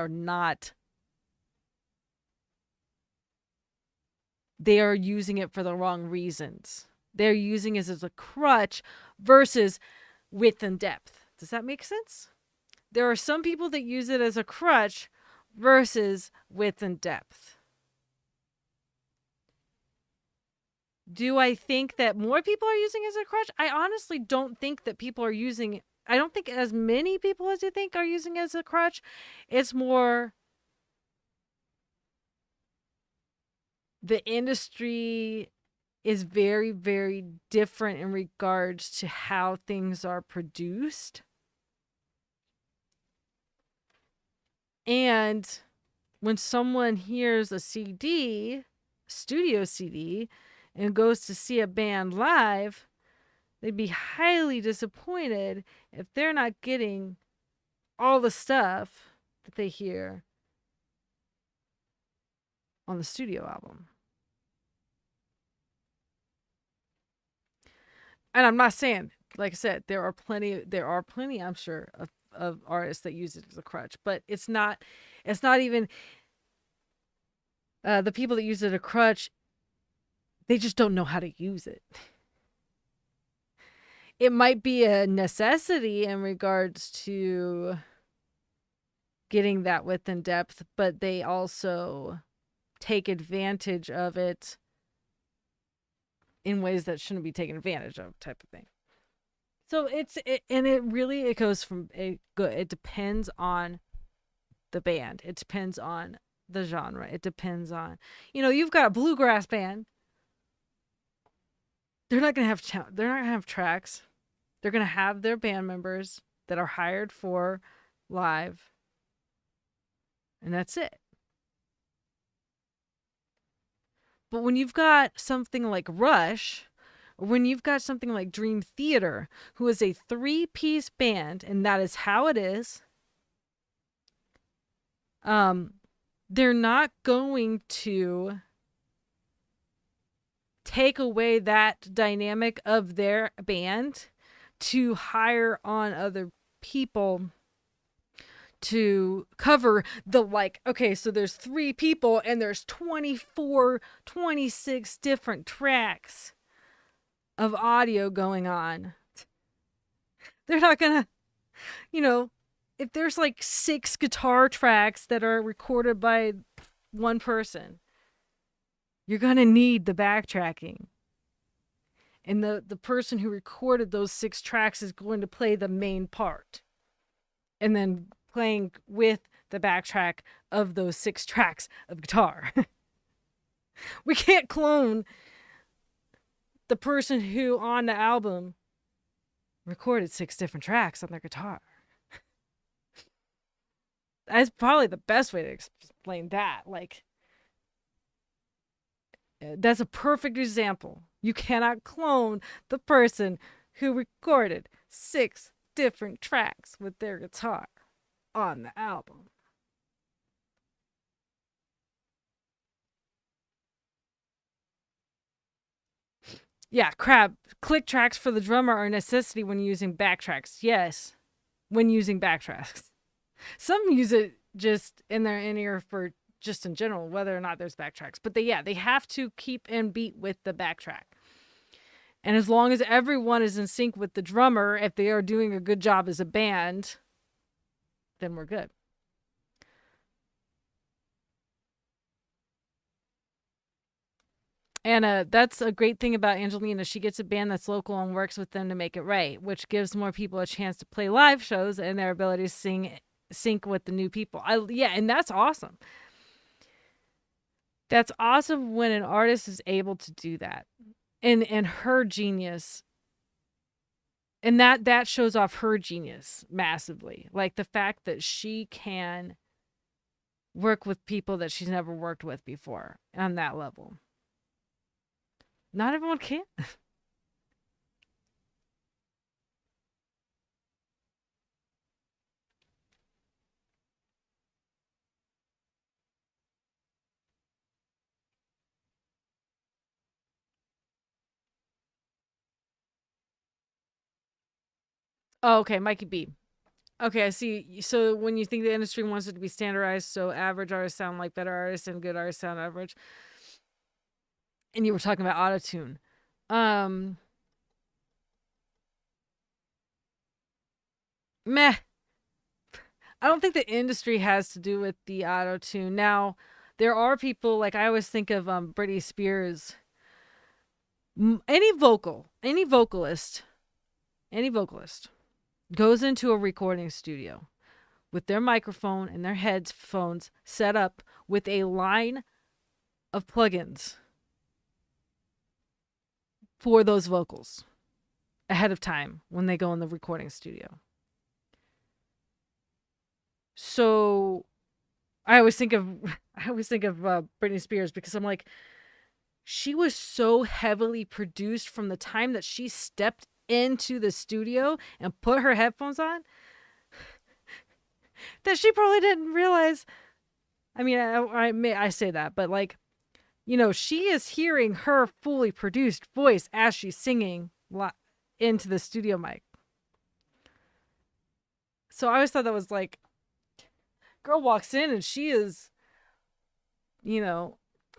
are using it for the wrong reasons. They're using it as a crutch versus width and depth. Does that make sense? There are some people that use it as a crutch versus width and depth. Do I think that more people are using it as a crutch? I honestly don't think that I don't think as many people as you think are using it as a crutch. It's more the industry is very, very different in regards to how things are produced. And when someone hears a CD, studio CD, and goes to see a band live, they'd be highly disappointed if they're not getting all the stuff that they hear on the studio album. And I'm not saying, like I said, there are plenty, I'm sure, of artists that use it as a crutch, but it's not even the people that use it as a crutch, they just don't know how to use it. It might be a necessity in regards to getting that width and depth, but they also take advantage of it in ways that shouldn't be taken advantage of, type of thing. So it goes from it depends on the band. It depends on the genre. It depends on, you've got a bluegrass band. They're not gonna have tracks. They're gonna have their band members that are hired for live, and that's it. But when you've got something like Rush, or when you've got something like Dream Theater, who is a 3-piece band, and that is how it is, they're not going to take away that dynamic of their band to hire on other people to cover okay, so there's 3 people and there's 24, 26 different tracks of audio going on. They're not gonna, if there's like 6 guitar tracks that are recorded by one person, you're gonna need the backtracking. And the person who recorded those 6 tracks is going to play the main part. And then playing with the backtrack of those 6 tracks of guitar. We can't clone the person who on the album recorded 6 different tracks on their guitar. That's probably the best way to explain that. That's a perfect example. You cannot clone the person who recorded 6 different tracks with their guitar on the album. Yeah, crap. Click tracks for the drummer are a necessity when using backtracks. Yes, when using backtracks. Some use it just in their in-ear for just in general, whether or not there's backtracks. But they have to keep in beat with the backtrack. And as long as everyone is in sync with the drummer, if they are doing a good job as a band, then we're good. And that's a great thing about Angelina. She gets a band that's local and works with them to make it right, which gives more people a chance to play live shows and their ability to sync with the new people. And that's awesome. That's awesome when an artist is able to do that. And her genius, and that shows off her genius massively. Like the fact that she can work with people that she's never worked with before on that level. Not everyone can. Oh, okay, Mikey B. Okay, I see. So when you think the industry wants it to be standardized, so average artists sound like better artists and good artists sound average, and you were talking about autotune. Um, Meh. I don't think the industry has to do with the autotune. Now, there are people like I always think of Britney Spears. Any vocalist goes into a recording studio with their microphone and their headphones set up with a line of plugins for those vocals ahead of time when they go in the recording studio. So I always think of Britney Spears because I'm like, she was so heavily produced from the time that she stepped into the studio and put her headphones on that she probably didn't realize. I mean, I say that, but like, she is hearing her fully produced voice as she's singing into the studio mic. So I always thought that was like, girl walks in and she is,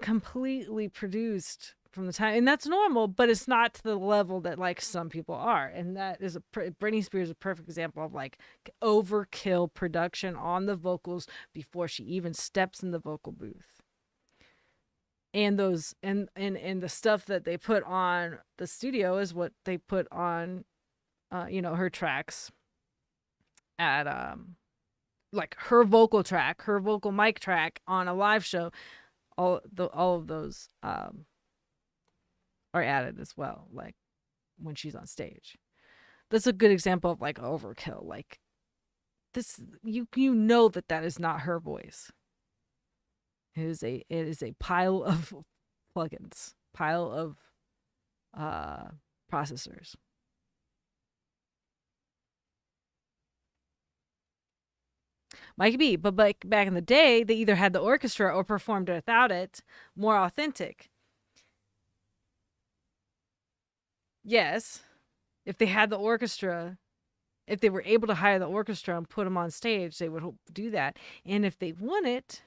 completely produced from the time, and that's normal, but it's not to the level that like some people are, and that is Britney Spears is a perfect example of like overkill production on the vocals before she even steps in the vocal booth. And those and the stuff that they put on the studio is what they put on her tracks at like her vocal track, her vocal mic track on a live show. All of those are added as well, like when she's on stage. That's a good example of like overkill. Like this, you know that is not her voice. It is a pile of plugins, pile of processors. Might be, but like back in the day, they either had the orchestra or performed without it, more authentic. Yes, if they had the orchestra, if they were able to hire the orchestra and put them on stage, they would do that. And if they wouldn't,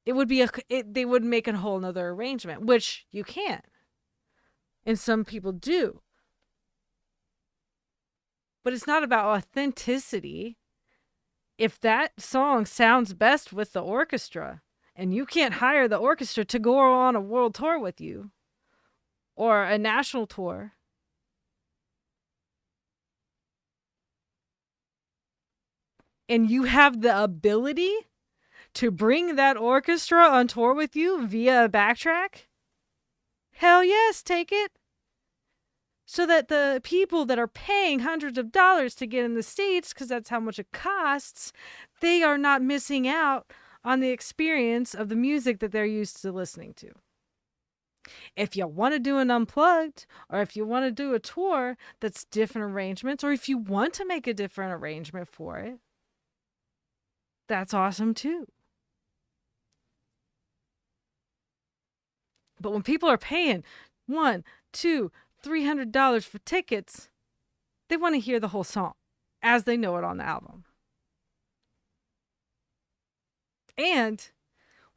it would be they would make a whole nother arrangement, which you can't, and some people do. But it's not about authenticity. If that song sounds best with the orchestra, and you can't hire the orchestra to go on a world tour with you or a national tour, and you have the ability to bring that orchestra on tour with you via a backtrack, hell yes, take it. So that the people that are paying hundreds of dollars to get in the States, because that's how much it costs, they are not missing out on the experience of the music that they're used to listening to. If you want to do an unplugged, or if you want to do a tour that's different arrangements, or if you want to make a different arrangement for it, that's awesome too. But when people are paying $100, $200, $300 for tickets, they want to hear the whole song as they know it on the album. And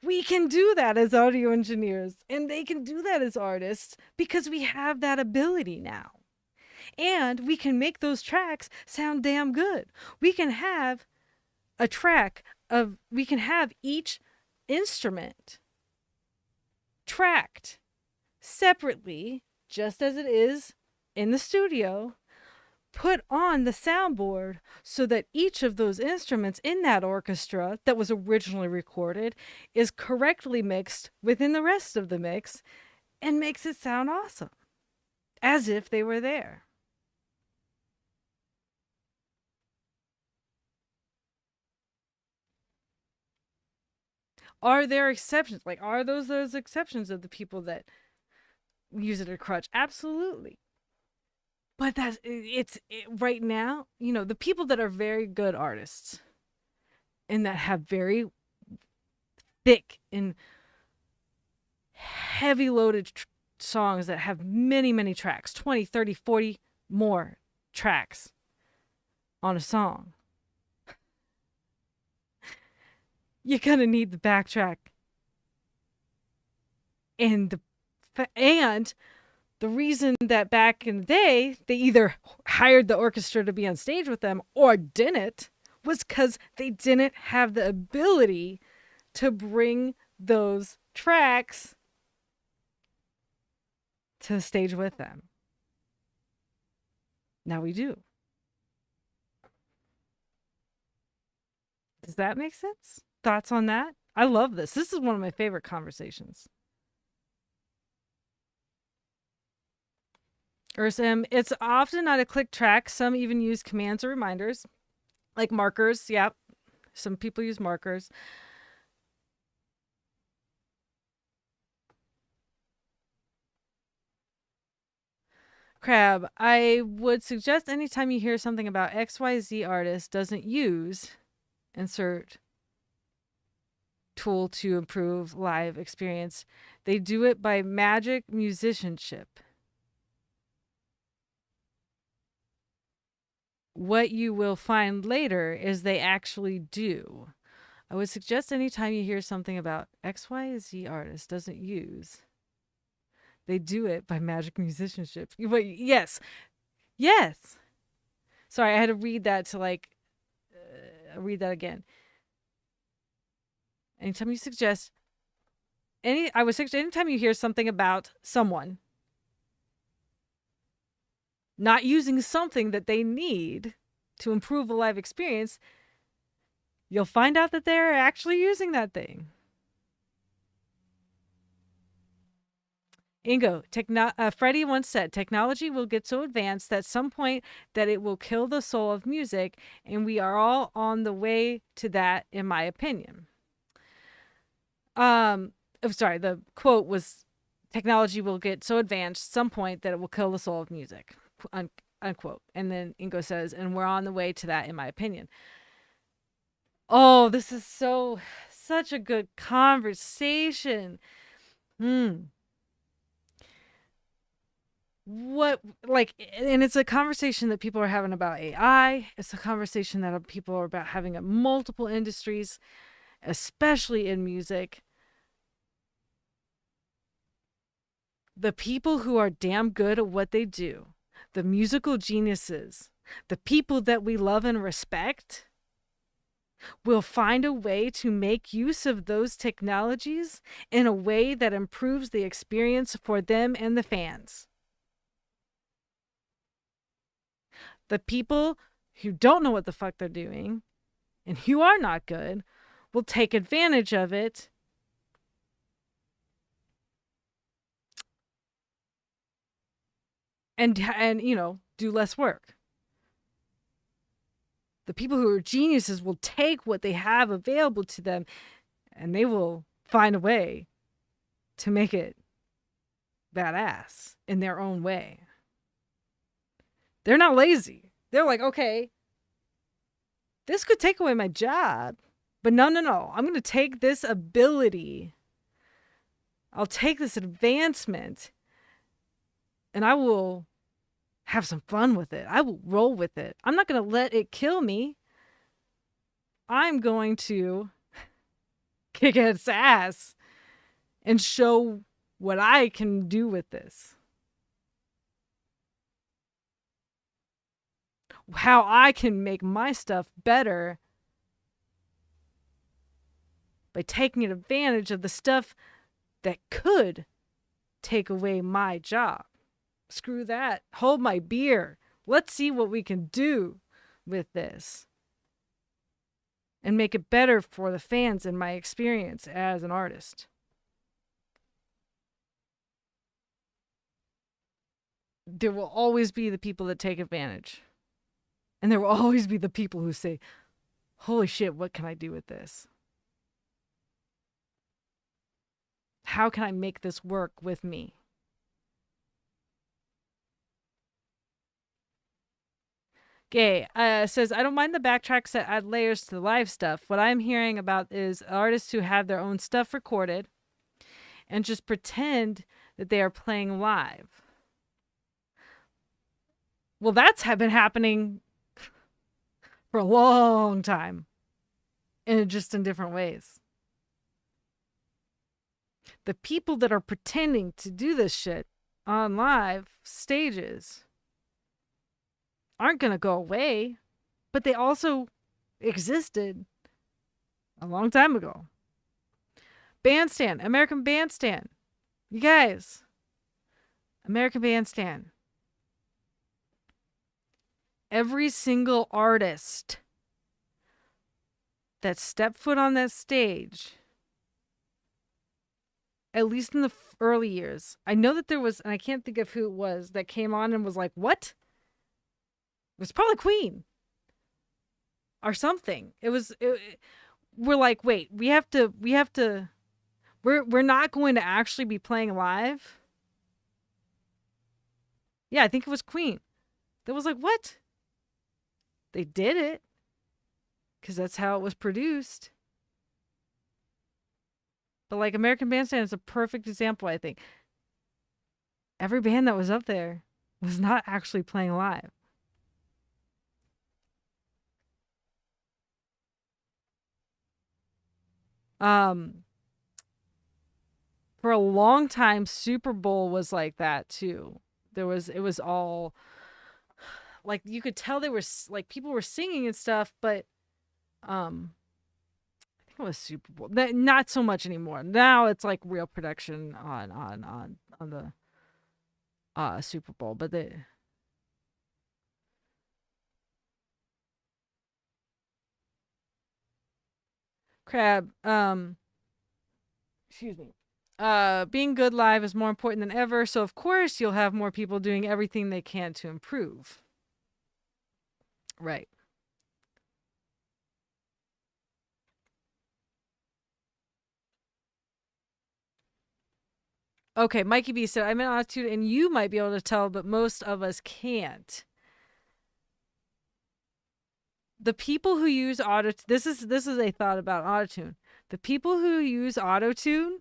we can do that as audio engineers, and they can do that as artists because we have that ability now. And we can make those tracks sound damn good. We can have we can have each instrument tracked separately, just as it is in the studio, put on the soundboard so that each of those instruments in that orchestra that was originally recorded is correctly mixed within the rest of the mix and makes it sound awesome, as if they were there. Are there exceptions? Like, are those exceptions of the people that use it as a crutch? Absolutely. But right now, the people that are very good artists and that have very thick and heavy loaded songs that have many, many tracks, 20, 30, 40 more tracks on a song, you're gonna need the backtrack and the reason that back in the day they either hired the orchestra to be on stage with them or didn't was because they didn't have the ability to bring those tracks to the stage with them. Now we do. Does that make sense? Thoughts on that? I love this. This is one of my favorite conversations. Ursum, it's often not a click track. Some even use commands or reminders, like markers. Yep. Some people use markers. Crab, I would suggest anytime you hear something about XYZ artist doesn't use insert tool to improve live experience. They do it by magic musicianship. What you will find later is they actually do. I would suggest anytime you hear something about XYZ artist doesn't use, they do it by magic musicianship. But yes. Yes. Sorry, I had to read that to read that again. Anytime you suggest anytime you hear something about someone not using something that they need to improve a live experience, you'll find out that they're actually using that thing. Ingo, Freddie once said, technology will get so advanced at some point that it will kill the soul of music, and we are all on the way to that, in my opinion. Sorry, the quote was, technology will get so advanced at some point that it will kill the soul of music, unquote. And then Ingo says, and we're on the way to that, in my opinion. Oh, this is such a good conversation. And it's a conversation that people are having about AI. It's a conversation that people are about having at multiple industries, especially in music. The people who are damn good at what they do, the musical geniuses, the people that we love and respect, will find a way to make use of those technologies in a way that improves the experience for them and the fans. The people who don't know what the fuck they're doing and who are not good will take advantage of it and do less work. The people who are geniuses will take what they have available to them and they will find a way to make it badass in their own way. They're not lazy. They're like, okay, this could take away my job, but no. I'm going to take this ability. I'll take this advancement and I will have some fun with it. I will roll with it. I'm not going to let it kill me. I'm going to kick its ass and show what I can do with this. How I can make my stuff better by taking advantage of the stuff that could take away my job. Screw that. Hold my beer. Let's see what we can do with this and make it better for the fans and my experience as an artist. There will always be the people that take advantage. And there will always be the people who say, holy shit, what can I do with this? How can I make this work with me? Gay says, I don't mind the backtracks that add layers to the live stuff. What I'm hearing about is artists who have their own stuff recorded and just pretend that they are playing live. Well, that's been happening for a long time, and just in different ways. The people that are pretending to do this shit on live stages aren't going to go away, but they also existed a long time ago. Bandstand, American Bandstand. You guys, American Bandstand. Every single artist that stepped foot on that stage, at least in the early years, I know that there was, and I can't think of who it was, that came on and was like, what? It was probably Queen or something. We're like, wait, we're not going to actually be playing live. Yeah, I think it was Queen. That was like, what? They did it because that's how it was produced. But like American Bandstand is a perfect example, I think. Every band that was up there was not actually playing live. For a long time, Super Bowl was like that too. It was all like, you could tell they were like, people were singing and stuff, but I think it was Super Bowl. Not so much anymore. Now it's like real production on the Super Bowl, but they Crab, excuse me. Being good live is more important than ever, so of course you'll have more people doing everything they can to improve. Right. Okay, Mikey B said, I'm in Attitude and you might be able to tell, but most of us can't. The people who use this is a thought about autotune. The people who use autotune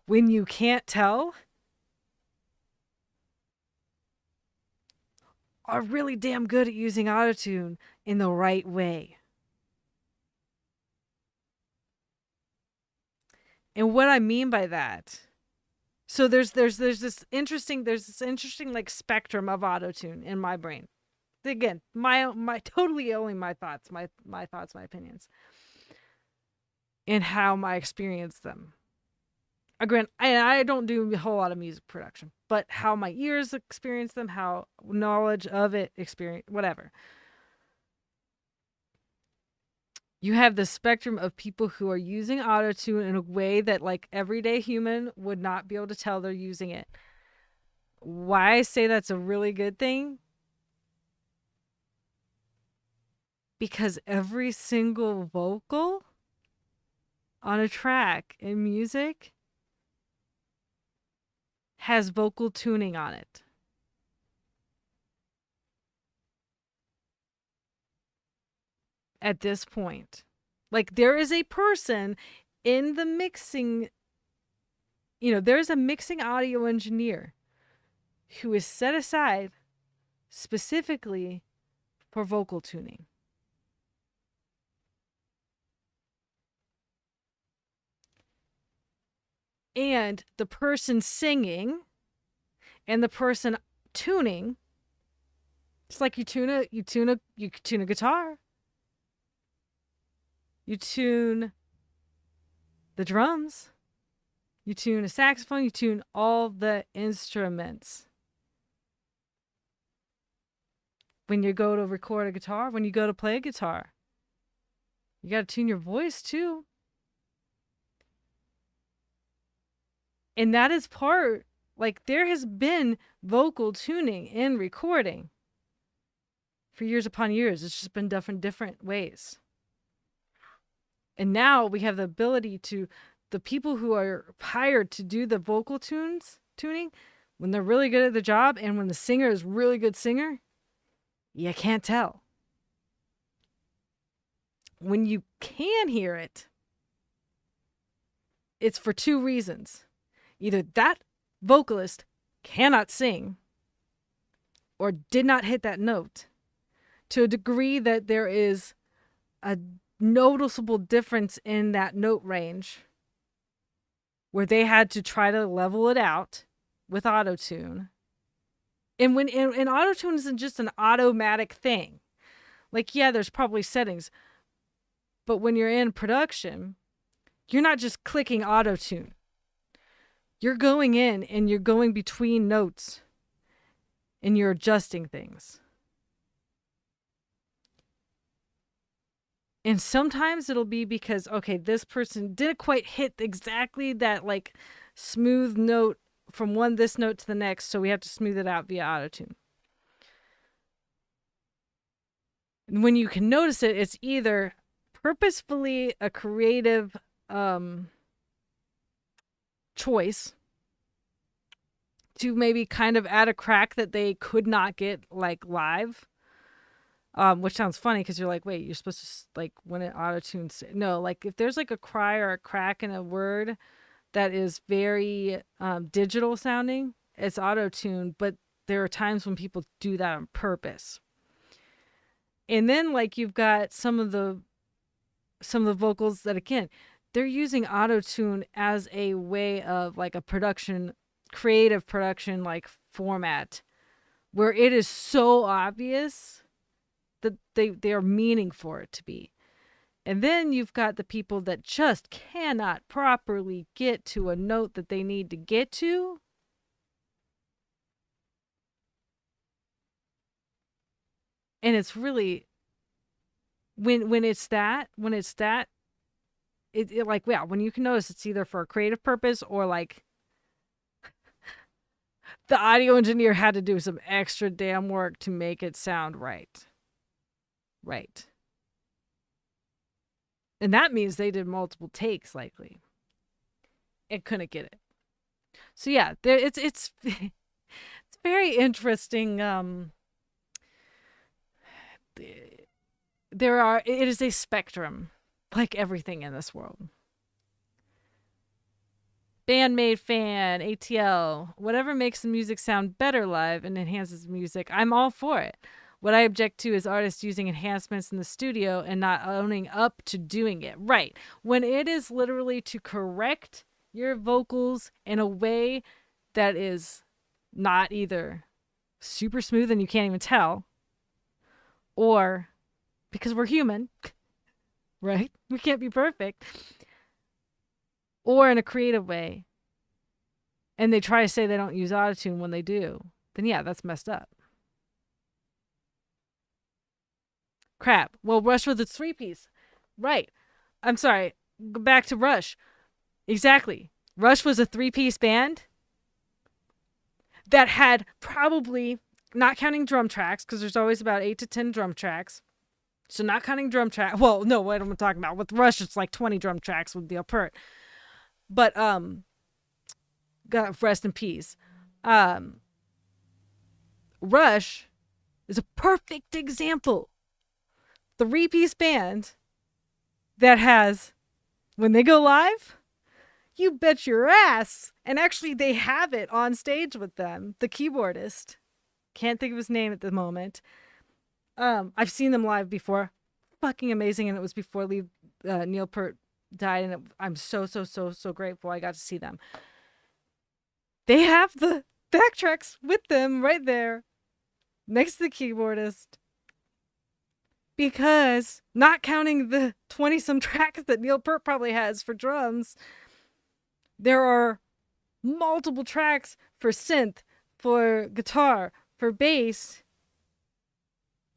when you can't tell are really damn good at using autotune in the right way. And what I mean by that, so there's this interesting like spectrum of autotune in my brain. Again, my totally only my thoughts, my thoughts, my opinions, and how I experience them. Again, I don't do a whole lot of music production, but how my ears experience them, how knowledge of it experience, whatever. You have the spectrum of people who are using autotune in a way that like everyday human would not be able to tell they're using it. Why I say that's a really good thing? Because every single vocal on a track in music has vocal tuning on it. At this point, like, there is a person in the mixing, there's a mixing audio engineer who is set aside specifically for vocal tuning. And the person singing and the person tuning, it's like you tune a guitar. You tune the drums. You tune a saxophone. You tune all the instruments. When you go to record a guitar, when you go to play a guitar, you got to tune your voice too. And that is part, like, there has been vocal tuning in recording for years upon years. It's just been done in different ways. And now we have the ability to, the people who are hired to do the vocal tuning, when they're really good at the job and when the singer is really good singer, you can't tell. When you can hear it, it's for two reasons. Either that vocalist cannot sing, or did not hit that note to a degree that there is a noticeable difference in that note range where they had to try to level it out with autotune. And when and autotune isn't just an automatic thing. Like, yeah, there's probably settings, but when you're in production, you're not just clicking autotune. You're going in and you're going between notes and you're adjusting things. And sometimes it'll be because, okay, this person didn't quite hit exactly that like smooth note from this note to the next, so we have to smooth it out via autotune. And when you can notice it, it's either purposefully a creative choice to maybe kind of add a crack that they could not get like live. Which sounds funny because you're like, wait, you're supposed to like when it auto-tunes. No, like if there's like a cry or a crack in a word that is very digital sounding, it's auto-tuned, but there are times when people do that on purpose. And then like you've got some of the vocals that, again, they're using auto-tune as a way of like a creative production like format where it is so obvious that they are meaning for it to be. And then you've got the people that just cannot properly get to a note that they need to get to. And it's really when it's that it like, yeah, when you can notice it's either for a creative purpose or like the audio engineer had to do some extra damn work to make it sound right. Right. And that means they did multiple takes likely and couldn't get it. So yeah, it's very interesting. It is a spectrum, like everything in this world. Bandmade fan, ATL, whatever makes the music sound better live and enhances music, I'm all for it. What I object to is artists using enhancements in the studio and not owning up to doing it. Right. When it is literally to correct your vocals in a way that is not either super smooth and you can't even tell, or because we're human, right? We can't be perfect. Or in a creative way, and they try to say they don't use autotune when they do, then yeah, that's messed up. Crap. Well, Rush was a 3-piece. Right. I'm sorry. Go back to Rush. Exactly. Rush was a 3-piece band that had probably, not counting drum tracks, because there's always about 8 to 10 drum tracks. So not counting drum track. Well, no, what am I talking about? With Rush, it's like 20 drum tracks with Neil Peart. But, God, rest in peace. Rush is a perfect example. 3-piece band that has, when they go live, you bet your ass. And actually, they have it on stage with them. The keyboardist. Can't think of his name at the moment. I've seen them live before. Fucking amazing. And it was before Neil Peart died. And I'm so grateful I got to see them. They have the backtracks with them right there next to the keyboardist. Because, not counting the 20-some tracks that Neil Peart probably has for drums, there are multiple tracks for synth, for guitar, for bass.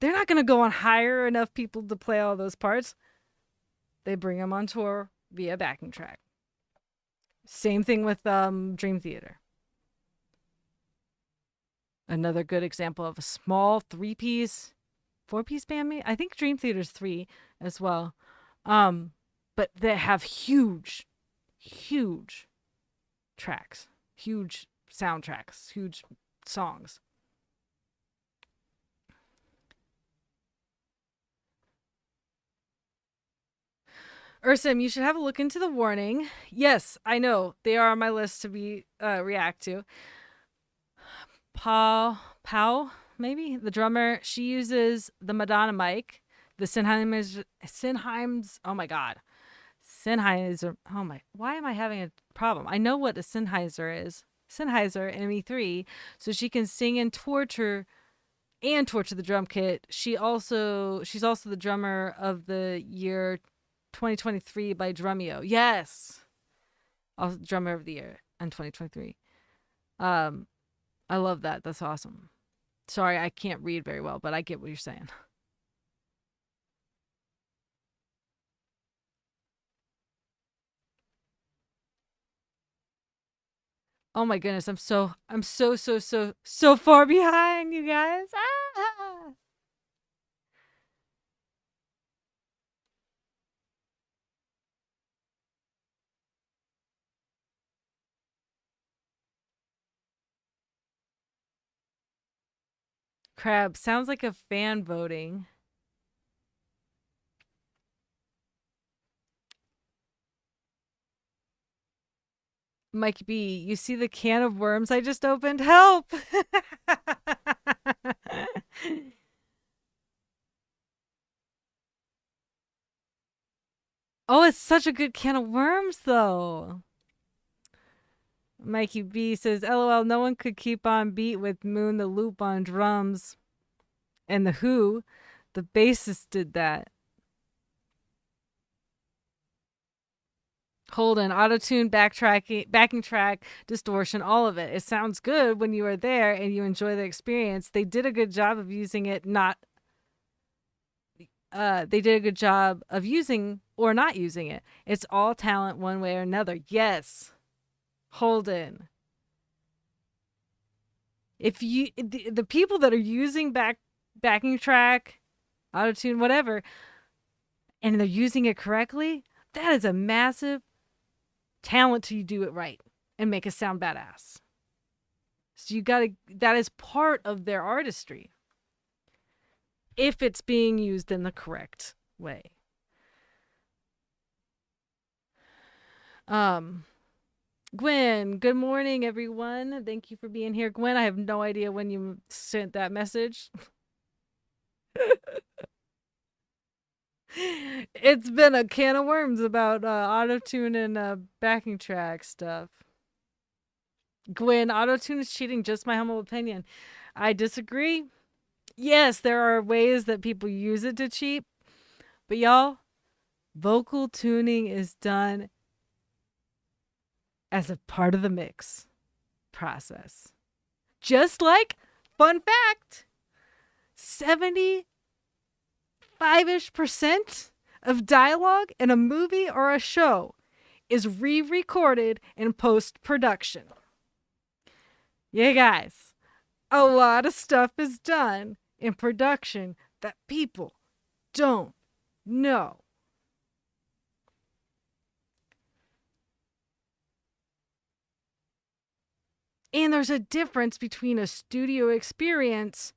They're not going to go and hire enough people to play all those parts. They bring them on tour via backing track. Same thing with Dream Theater. Another good example of a small 3-piece, 4-piece band. I think Dream Theater's 3 as well. But they have huge tracks, huge soundtracks, huge songs. Ursim, you should have a look into the warning. Yes, I know. They are on my list to be react to. Pow, maybe the drummer. She uses the Madonna mic, the Sennheim's. Oh my God, Sennheiser. Oh my, why am I having a problem? I know what a Sennheiser is. Sennheiser ME3, so she can sing and torture the drum kit. She's also the drummer of the year 2023 by Drumeo. Yes, also drummer of the year in 2023. I love that. That's awesome. Sorry, I can't read very well, but I get what you're saying. Oh my goodness, I'm so far behind, you guys. Ah! Crab sounds like a fan voting. Mike B, you see the can of worms I just opened? Help! Oh, it's such a good can of worms, though. Mikey B says, LOL, no one could keep on beat with Moon the Loop on drums. And the Who, the bassist did that. Hold on, auto-tune, backtracking, backing track, distortion, all of it. It sounds good when you are there and you enjoy the experience. They did a good job of using it, they did a good job of using or not using it. It's all talent one way or another. Yes. Holden. If you the people that are using backing track, auto-tune, whatever, and they're using it correctly, that is a massive talent to do it right and make it sound badass. So that is part of their artistry. If it's being used in the correct way. Gwen, good morning, everyone. Thank you for being here. Gwen, I have no idea when you sent that message. It's been a can of worms about auto-tune and backing track stuff. Gwen, auto-tune is cheating, just my humble opinion. I disagree. Yes, there are ways that people use it to cheat. But y'all, vocal tuning is done as a part of the mix process. Just like, fun fact, 75-ish% of dialogue in a movie or a show is re-recorded in post-production. Yeah, guys, a lot of stuff is done in production that people don't know. And there's a difference between a studio experience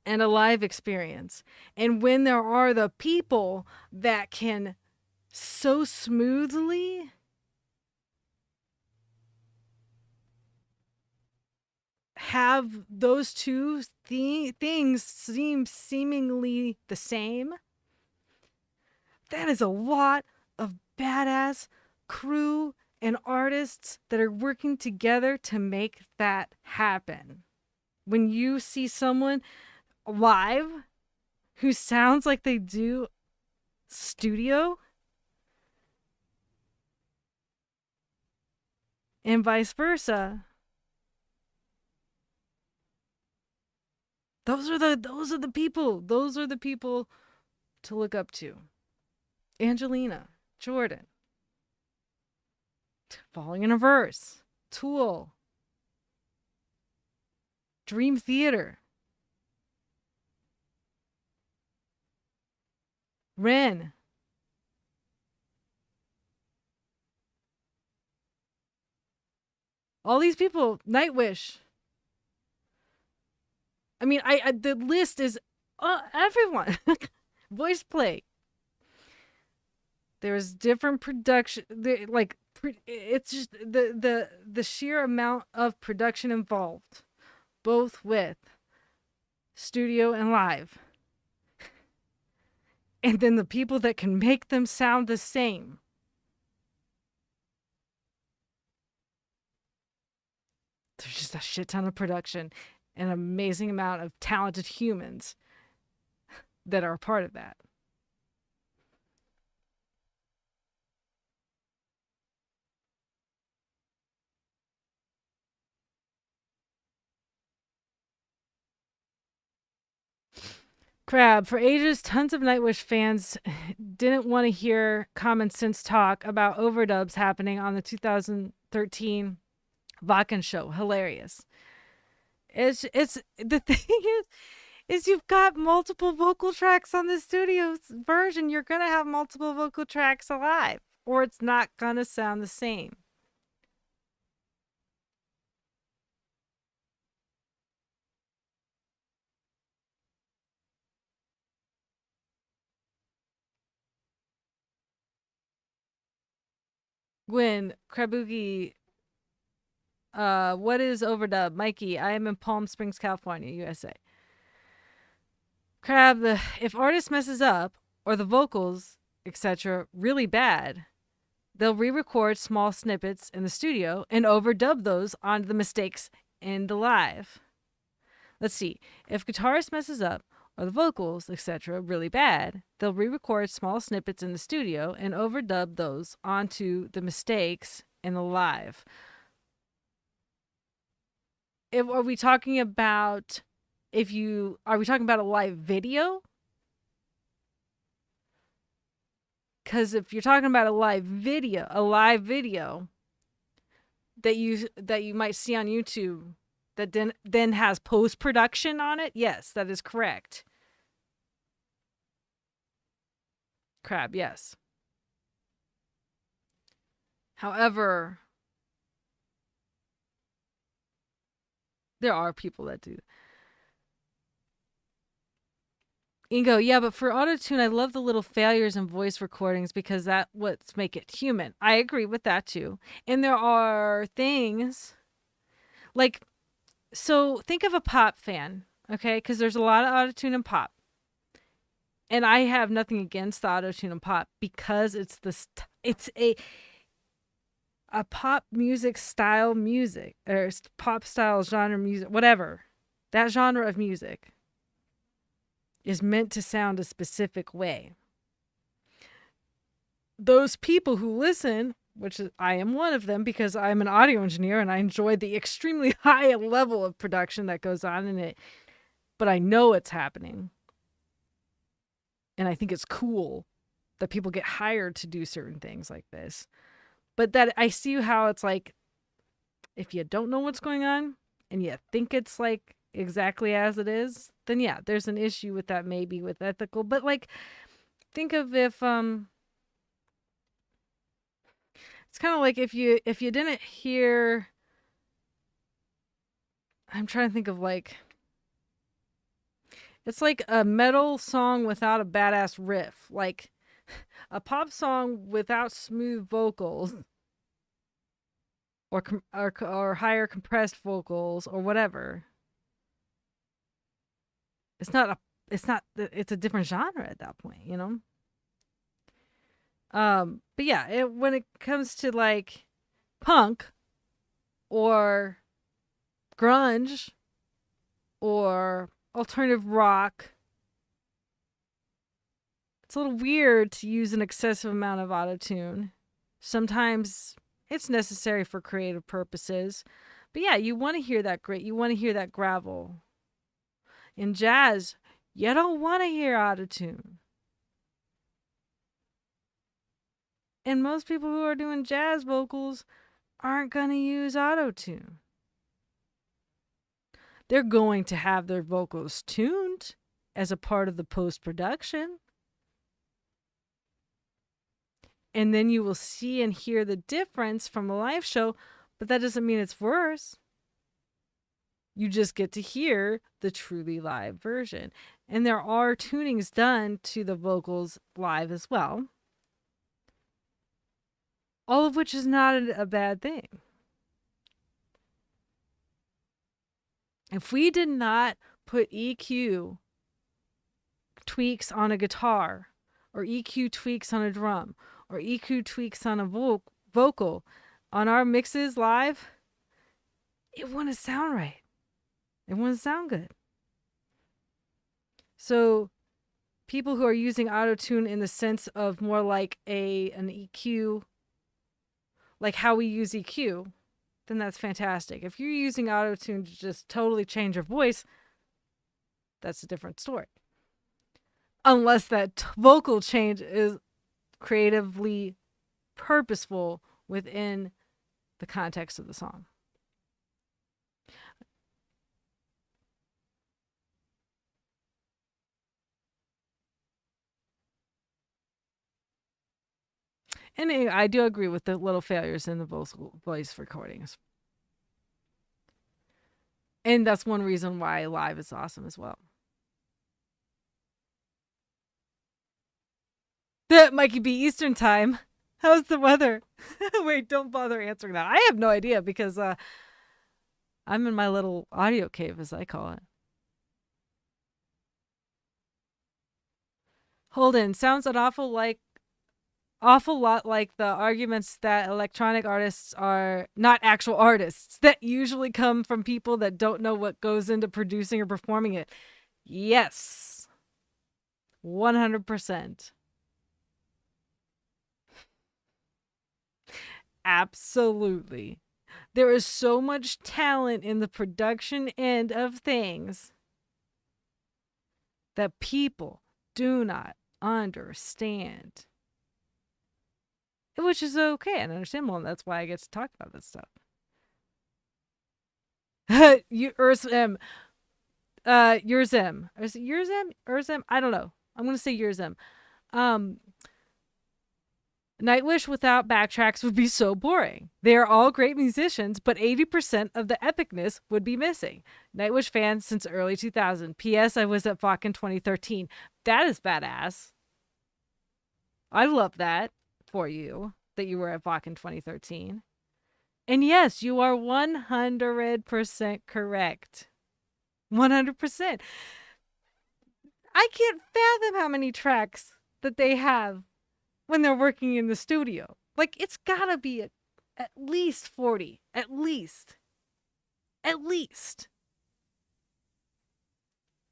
and a live experience. And when there are the people that can so smoothly have those two things seem seemingly the same, that is a lot of badass crew and artists that are working together to make that happen. When you see someone live who sounds like they do studio and vice versa, those are the people to look up to. Angelina, Jordan, Falling in a Verse, Tool, Dream Theater, Ren, all these people, Nightwish. I mean, the list is everyone. Voice play. There's different production, it's just the sheer amount of production involved, both with studio, and live. And then the people that can make them sound the same. There's just a shit ton of production and an amazing amount of talented humans that are a part of that. Crab, for ages, tons of Nightwish fans didn't want to hear common sense talk about overdubs happening on the 2013 Vakken show. Hilarious. It's the thing is you've got multiple vocal tracks on the studio version. You're gonna have multiple vocal tracks alive, or it's not gonna sound the same. Gwen, Krabugi, what is overdub? Mikey, I am in Palm Springs, California, USA. Crab, if artist messes up or the vocals, etc., really bad, they'll re-record small snippets in the studio and overdub those onto the mistakes in the live. Let's see. If guitarist messes up or the vocals, etc., really bad, they'll re-record small snippets in the studio and overdub those onto the mistakes in the live. Are we talking about are we talking about a live video? Because if you're talking about a live video that you might see on YouTube that then has post-production on it, yes, that is correct. Crab, yes. However, there are people that do. Ingo, yeah, but for autotune, I love the little failures in voice recordings because that's what's make it human. I agree with that too. And there are things like, so think of a pop fan, okay? Because there's a lot of autotune in pop. And I have nothing against the autotune in pop because it's a pop music style music or pop style genre music, whatever. That genre of music is meant to sound a specific way. Those people who listen, which I am one of them because I'm an audio engineer and I enjoy the extremely high level of production that goes on in it, but I know it's happening. And I think it's cool that people get hired to do certain things like this. But that I see how it's like, if you don't know what's going on and you think it's like exactly as it is, then yeah, there's an issue with that, maybe with ethical. But like, think of if it's kind of like if you didn't hear, I'm trying to think of like, it's like a metal song without a badass riff, like a pop song without smooth vocals or higher compressed vocals or whatever. It's a different genre at that point, you know? But yeah, when it comes to like punk or grunge or alternative rock, it's a little weird to use an excessive amount of autotune. Sometimes it's necessary for creative purposes. But yeah, you want to hear that grit. You want to hear that gravel. In jazz, you don't want to hear autotune. And most people who are doing jazz vocals aren't going to use autotune. They're going to have their vocals tuned as a part of the post-production. And then you will see and hear the difference from a live show, but that doesn't mean it's worse. You just get to hear the truly live version. And there are tunings done to the vocals live as well. All of which is not a bad thing. If we did not put EQ tweaks on a guitar, or EQ tweaks on a drum, or EQ tweaks on a vocal on our mixes live, it wouldn't sound right. It wouldn't sound good. So people who are using auto-tune in the sense of more like an EQ, like how we use EQ, then that's fantastic. If you're using auto-tune to just totally change your voice, that's a different story. Unless that vocal change is creatively purposeful within the context of the song. And I do agree with the little failures in the voice recordings. And that's one reason why live is awesome as well. That Mikey B Eastern time. How's the weather? Wait, don't bother answering that. I have no idea because I'm in my little audio cave, as I call it. Holden, sounds an awful lot like the arguments that electronic artists are not actual artists that usually come from people that don't know what goes into producing or performing it. Yes. 100%. Absolutely. There is so much talent in the production end of things that people do not understand. Which is okay and understandable, and that's why I get to talk about this stuff. Urzem. Urzem. Is it Urzem? Urzem? I don't know. I'm going to say Urzem. Nightwish without backtracks would be so boring. They are all great musicians, but 80% of the epicness would be missing. Nightwish fan since early 2000. P.S. I was at FOC in 2013. That is badass. I love that for you, that you were at FOC in 2013. And yes, you are 100% correct. 100%. I can't fathom how many tracks that they have when they're working in the studio. Like, it's gotta be at least 40. At least.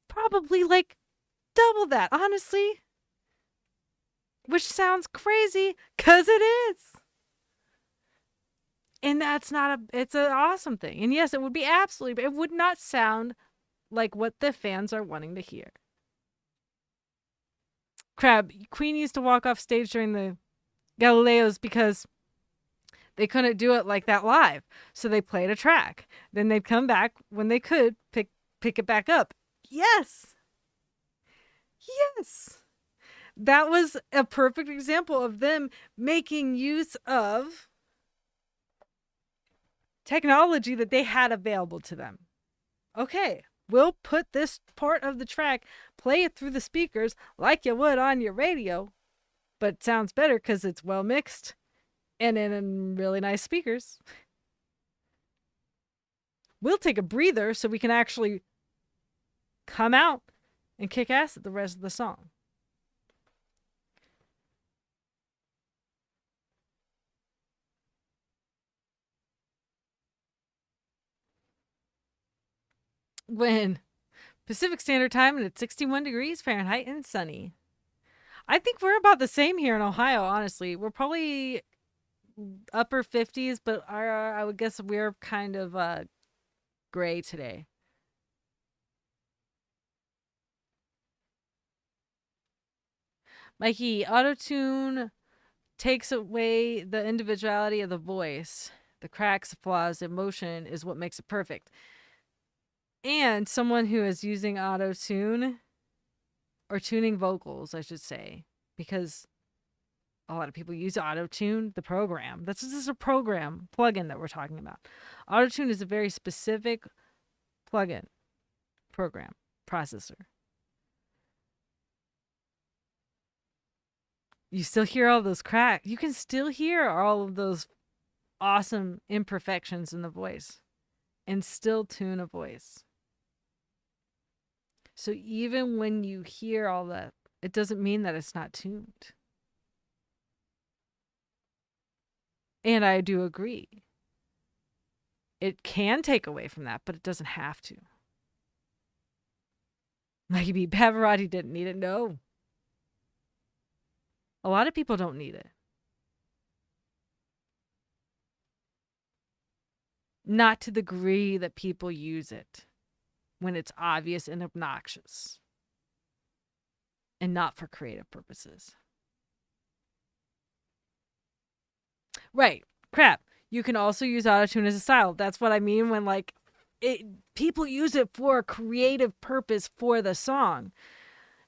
Probably like double that, honestly. Which sounds crazy, because it is. And that's it's an awesome thing. And yes, it would be absolutely, it would not sound like what the fans are wanting to hear. Crab, Queen used to walk off stage during the Galileos because they couldn't do it like that live. So they played a track. Then they'd come back when they could, pick it back up. Yes. That was a perfect example of them making use of technology that they had available to them. Okay, we'll put this part of the track, play it through the speakers like you would on your radio, but it sounds better because it's well mixed and in really nice speakers. We'll take a breather so we can actually come out and kick ass at the rest of the song. When Pacific Standard Time and it's 61 degrees Fahrenheit and sunny. I think we're about the same here in Ohio, honestly. We're probably upper 50s, but I would guess we're kind of gray today. Mikey, auto-tune takes away the individuality of the voice. The cracks, flaws, emotion is what makes it perfect. And someone who is using auto-tune, or tuning vocals, I should say, because a lot of people use auto-tune, the program. This is a program, plugin that we're talking about. Auto-tune is a very specific plugin, program, processor. You still hear all those cracks. You can still hear all of those awesome imperfections in the voice and still tune a voice. So even when you hear all that, it doesn't mean that it's not tuned. And I do agree. It can take away from that, but it doesn't have to. Maybe Pavarotti didn't need it. No. A lot of people don't need it. Not to the degree that people use it when it's obvious and obnoxious and not for creative purposes. Right. Crap. You can also use autotune as a style. That's what I mean when like people use it for a creative purpose for the song.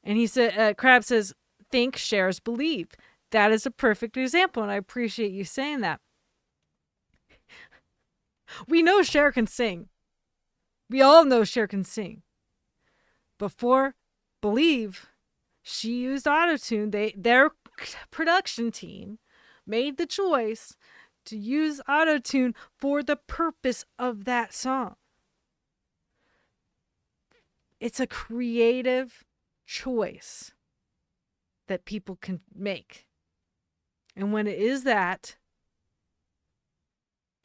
And he said, Crab says, think, shares, believe. That is a perfect example, and I appreciate you saying that. We know Cher can sing. We all know Cher can sing. Before Believe, she used autotune. Their production team made the choice to use autotune for the purpose of that song. It's a creative choice that people can make. And when it is that,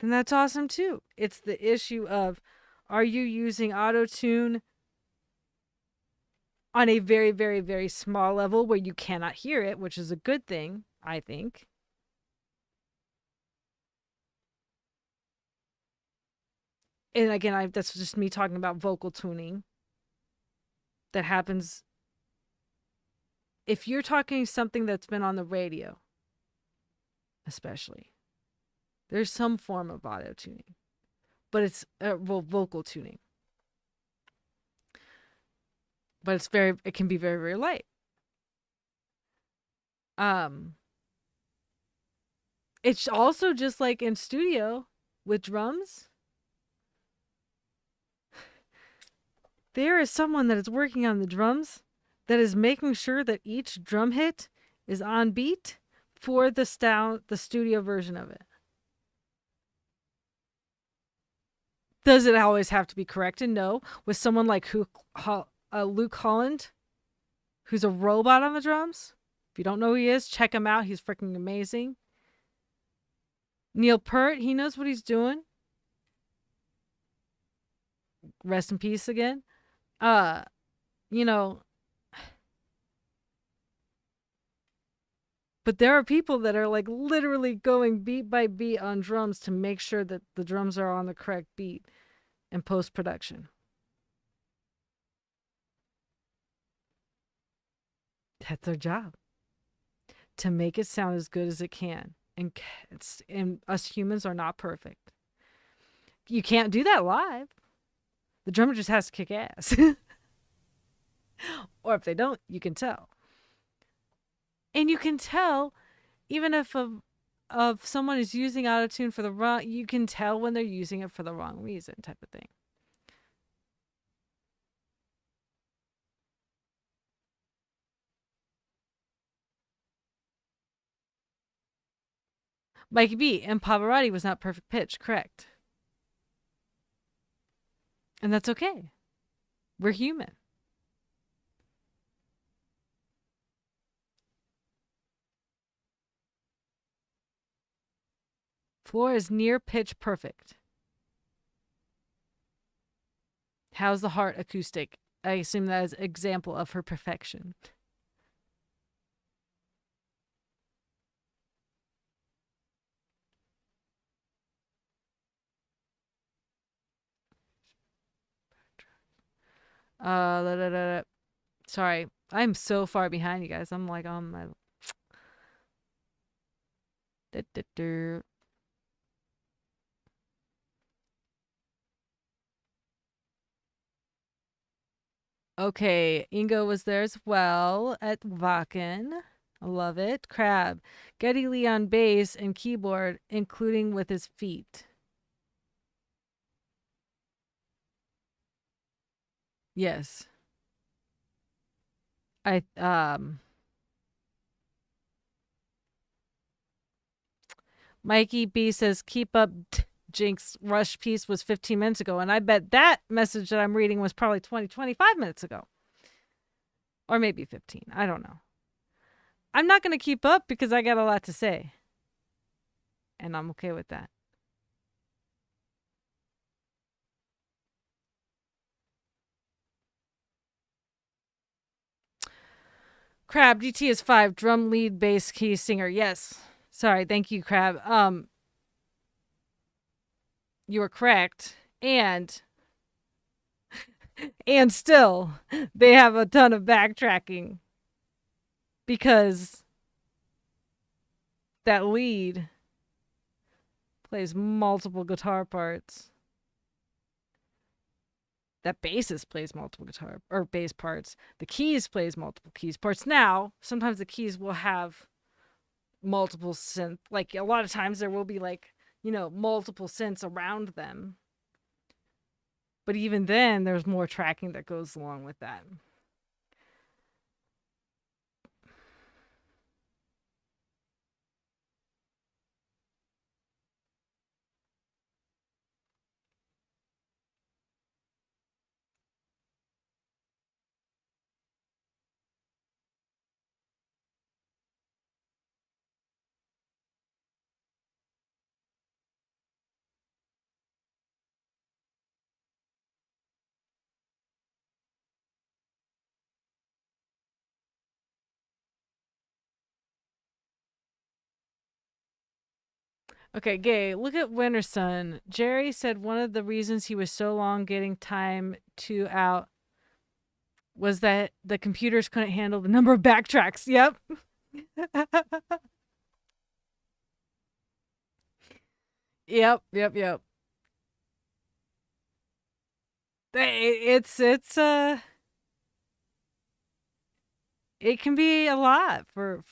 then that's awesome too. It's the issue of, are you using autotune on a very, very, very small level where you cannot hear it, which is a good thing, I think. And again, that's just me talking about vocal tuning. That happens if you're talking something that's been on the radio, especially. There's some form of auto tuning, but it's vocal tuning. But it can be very, very light. It's also just like in studio with drums. There is someone that is working on the drums that is making sure that each drum hit is on beat for the studio version of it. Does it always have to be corrected? No. With someone like Luke Holland, who's a robot on the drums. If you don't know who he is, check him out. He's freaking amazing. Neil Peart, he knows what he's doing. Rest in peace again. You know, but there are people that are like literally going beat by beat on drums to make sure that the drums are on the correct beat in post-production. That's their job. To make it sound as good as it can. And us humans are not perfect. You can't do that live. The drummer just has to kick ass. Or if they don't, you can tell. And you can tell, even if someone is using autotune for the wrong, you can tell when they're using it for the wrong reason, type of thing. Mikey B, and Pavarotti was not perfect pitch, correct. And that's okay. We're human. Floor is near pitch perfect. How's the heart acoustic? I assume that is an example of her perfection. Sorry, I'm so far behind you guys. I'm like on my. Okay, Ingo was there as well at Wacken. I love it. Crab. Geddy Lee on bass and keyboard, including with his feet. Yes. Mikey B says, keep up, GINX rush piece was 15 minutes ago. And I bet that message that I'm reading was probably 25 minutes ago. Or maybe 15. I don't know. I'm not going to keep up because I got a lot to say. And I'm okay with that. Crab, DT is 5. Drum, lead, bass, key, singer. Yes. Sorry. Thank you, Crab. You were correct. And still, they have a ton of backtracking because that lead plays multiple guitar parts. That bassist plays multiple guitar or bass parts. The keys plays multiple keys parts. Now, sometimes the keys will have multiple synth. Like a lot of times there will be like, multiple synths around them. But even then, there's more tracking that goes along with that. Okay, Gay, look at Winter Sun. Jerry said one of the reasons he was so long getting time to out was that the computers couldn't handle the number of backtracks. Yep. Yep. It's it can be a lot for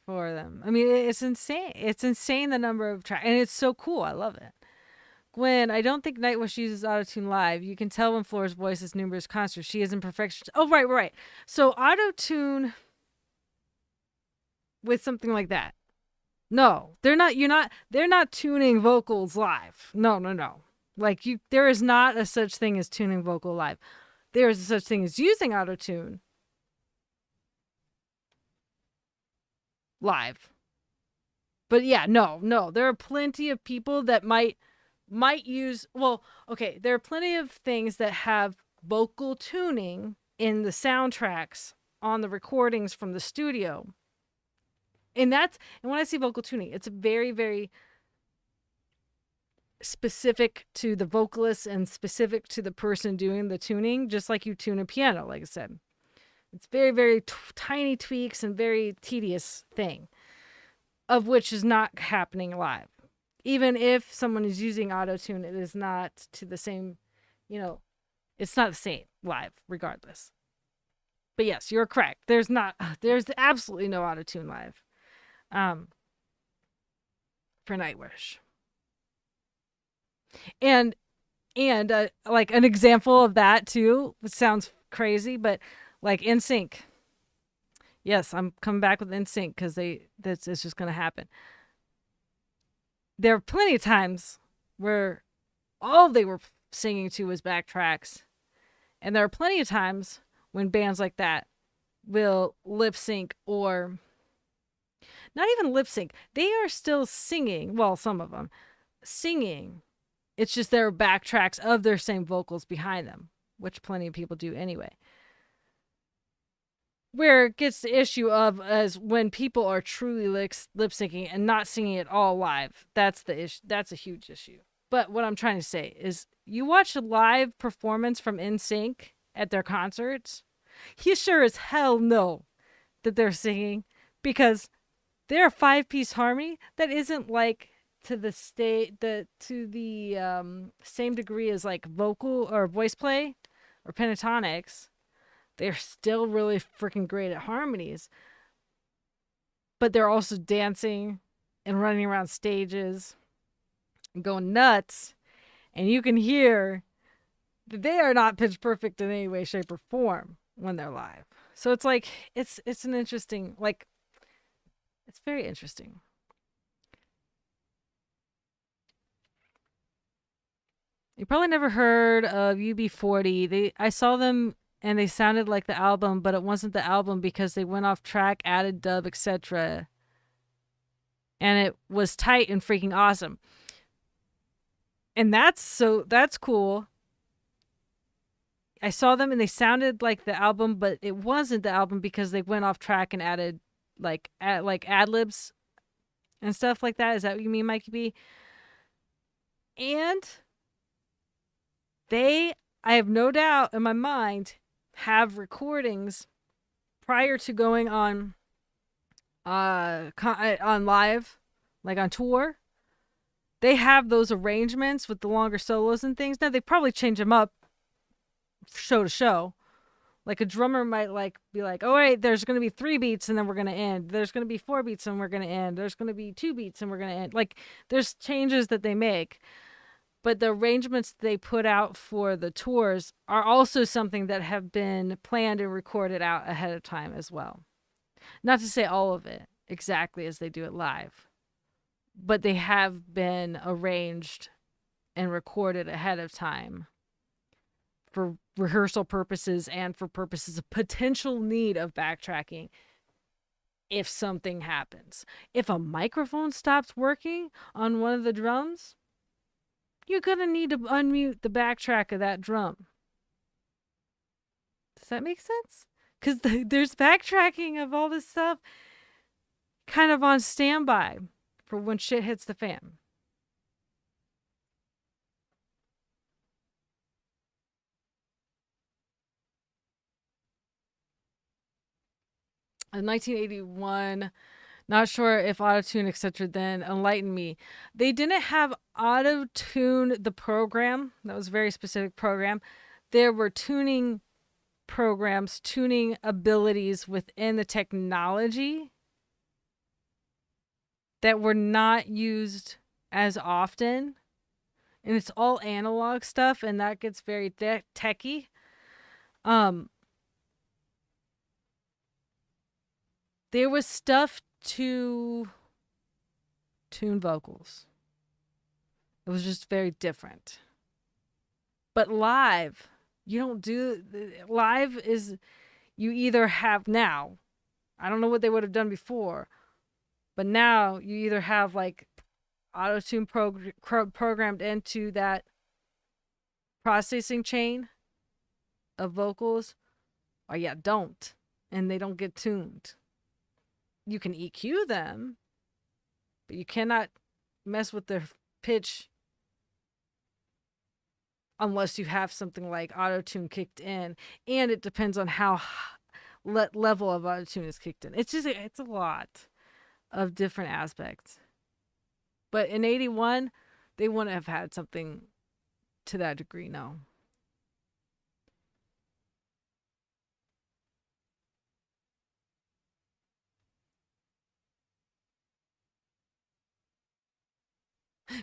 them. I mean, it's insane. It's insane the number of tracks, and it's so cool. I love it. Gwen, I don't think Nightwish uses autotune live. You can tell when Flora's voice is numerous concerts. She is imperfection. Oh, right. So autotune with something like that. No, they're not. They're not tuning vocals live. No. Like there is not a such thing as tuning vocal live. There is a such thing as using autotune live. But yeah, no. There are plenty of people that might use. Well, okay. There are plenty of things that have vocal tuning in the soundtracks on the recordings from the studio. And when I say vocal tuning, it's very, very specific to the vocalist and specific to the person doing the tuning, just like you tune a piano, like I said. It's very, very tiny tweaks and very tedious thing, of which is not happening live. Even if someone is using auto-tune, it is not to the same, it's not the same live, regardless. But yes, you're correct. There's absolutely no auto-tune live. For Nightwish. And like an example of that too, which sounds crazy, but like NSYNC. Yes, I'm coming back with NSYNC because it's just gonna happen. There are plenty of times where all they were singing to was backtracks, and there are plenty of times when bands like that will lip sync or not even lip sync. They are still singing. Well, some of them singing. It's just there are backtracks of their same vocals behind them, which plenty of people do anyway. Where it gets the issue of as when people are truly lip syncing and not singing it all live. That's the issue. That's a huge issue. But what I'm trying to say is, you watch a live performance from NSYNC at their concerts, you sure as hell know that they're singing, because they're a 5-piece harmony that isn't like to the same degree as like vocal or voice play or pentatonics. They're still really freaking great at harmonies, but they're also dancing and running around stages and going nuts, and you can hear that they are not pitch perfect in any way, shape, or form when they're live. So it's like it's an interesting, like, it's very interesting. You probably never heard of UB40. I saw them and they sounded like the album, but it wasn't the album because they went off track, added dub, etc. And it was tight and freaking awesome. And that's cool. I saw them and they sounded like the album, but it wasn't the album because they went off track and added like ad libs and stuff like that. Is that what you mean, Mikey B? And they, I have no doubt in my mind, have recordings prior to going on on live, like on tour. They have those arrangements with the longer solos and things. Now they probably change them up show to show. Like a drummer might be like, "Oh wait, there's going to be 3 beats and then we're going to end. There's going to be 4 beats and we're going to end. There's going to be 2 beats and we're going to end." Like there's changes that they make. But the arrangements they put out for the tours are also something that have been planned and recorded out ahead of time as well. Not to say all of it exactly as they do it live, but they have been arranged and recorded ahead of time for rehearsal purposes and for purposes of potential need of backtracking if something happens. If a microphone stops working on one of the drums, you're going to need to unmute the backtrack of that drum. Does that make sense? Because there's backtracking of all this stuff kind of on standby for when shit hits the fan. In 1981, not sure if autotune, etc. then enlighten me. They didn't have autotune, the program. That was a very specific program. There were tuning programs, tuning abilities within the technology that were not used as often. And it's all analog stuff, and that gets very techy. There was stuff to tune vocals. It was just very different. But live, you don't do live is you either have now. I don't know what they would have done before, but now you either have like auto-tune programmed into that processing chain of vocals, or don't, and they don't get tuned. You can EQ them, but you cannot mess with their pitch unless you have something like auto-tune kicked in, and it depends on how level of auto-tune is kicked in. It's a lot of different aspects. But in 81, they wouldn't have had something to that degree, no.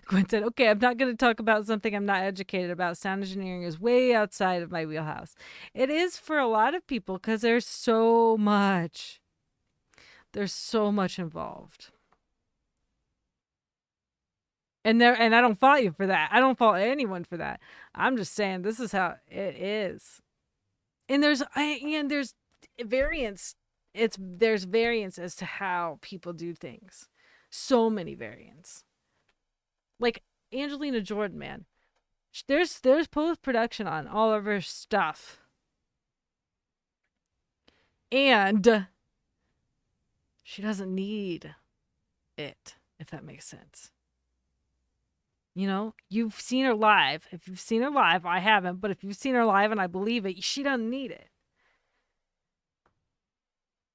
Gwen said, "Okay, I'm not going to talk about something I'm not educated about. Sound engineering is way outside of my wheelhouse." It is for a lot of people because there's so much. There's so much involved. And I don't fault you for that. I don't fault anyone for that. I'm just saying this is how it is. And there's variance. There's variance as to how people do things. So many variants. Like Angelina Jordan, man. There's post-production on all of her stuff. And she doesn't need it, if that makes sense. You know, you've seen her live. If you've seen her live, I haven't, but if you've seen her live and I believe it, she doesn't need it.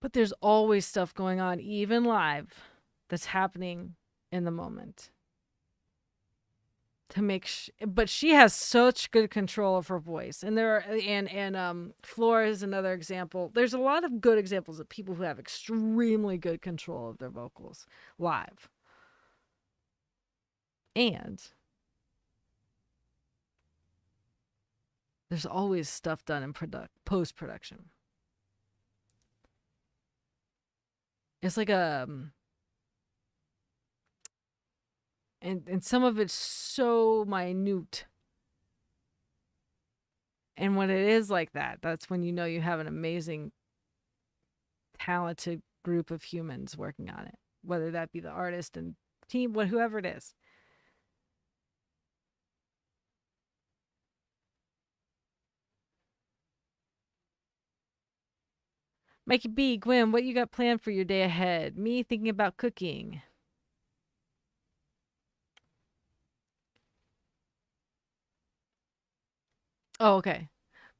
But there's always stuff going on, even live, that's happening in the moment. To make but she has such good control of her voice, and Flora is another example. There's a lot of good examples of people who have extremely good control of their vocals live, and there's always stuff done in post-production. It's like and some of it's so minute And when it is like that, that's when you know you have an amazing, talented group of humans working on it, whether that be the artist and team, whoever it is. Mikey B, Gwen, what you got planned for your day ahead? Me thinking about cooking. Oh, okay.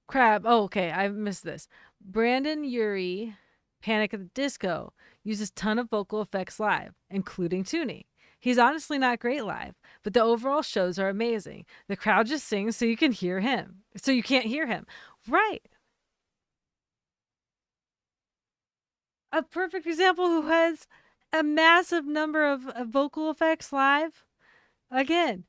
Crab. Oh, okay. I missed this. Brandon Urie, Panic at the Disco, uses ton of vocal effects live, including tuning. He's honestly not great live, but the overall shows are amazing. The crowd just sings so you can hear him. So you can't hear him. Right. A perfect example who has a massive number of vocal effects live. Again,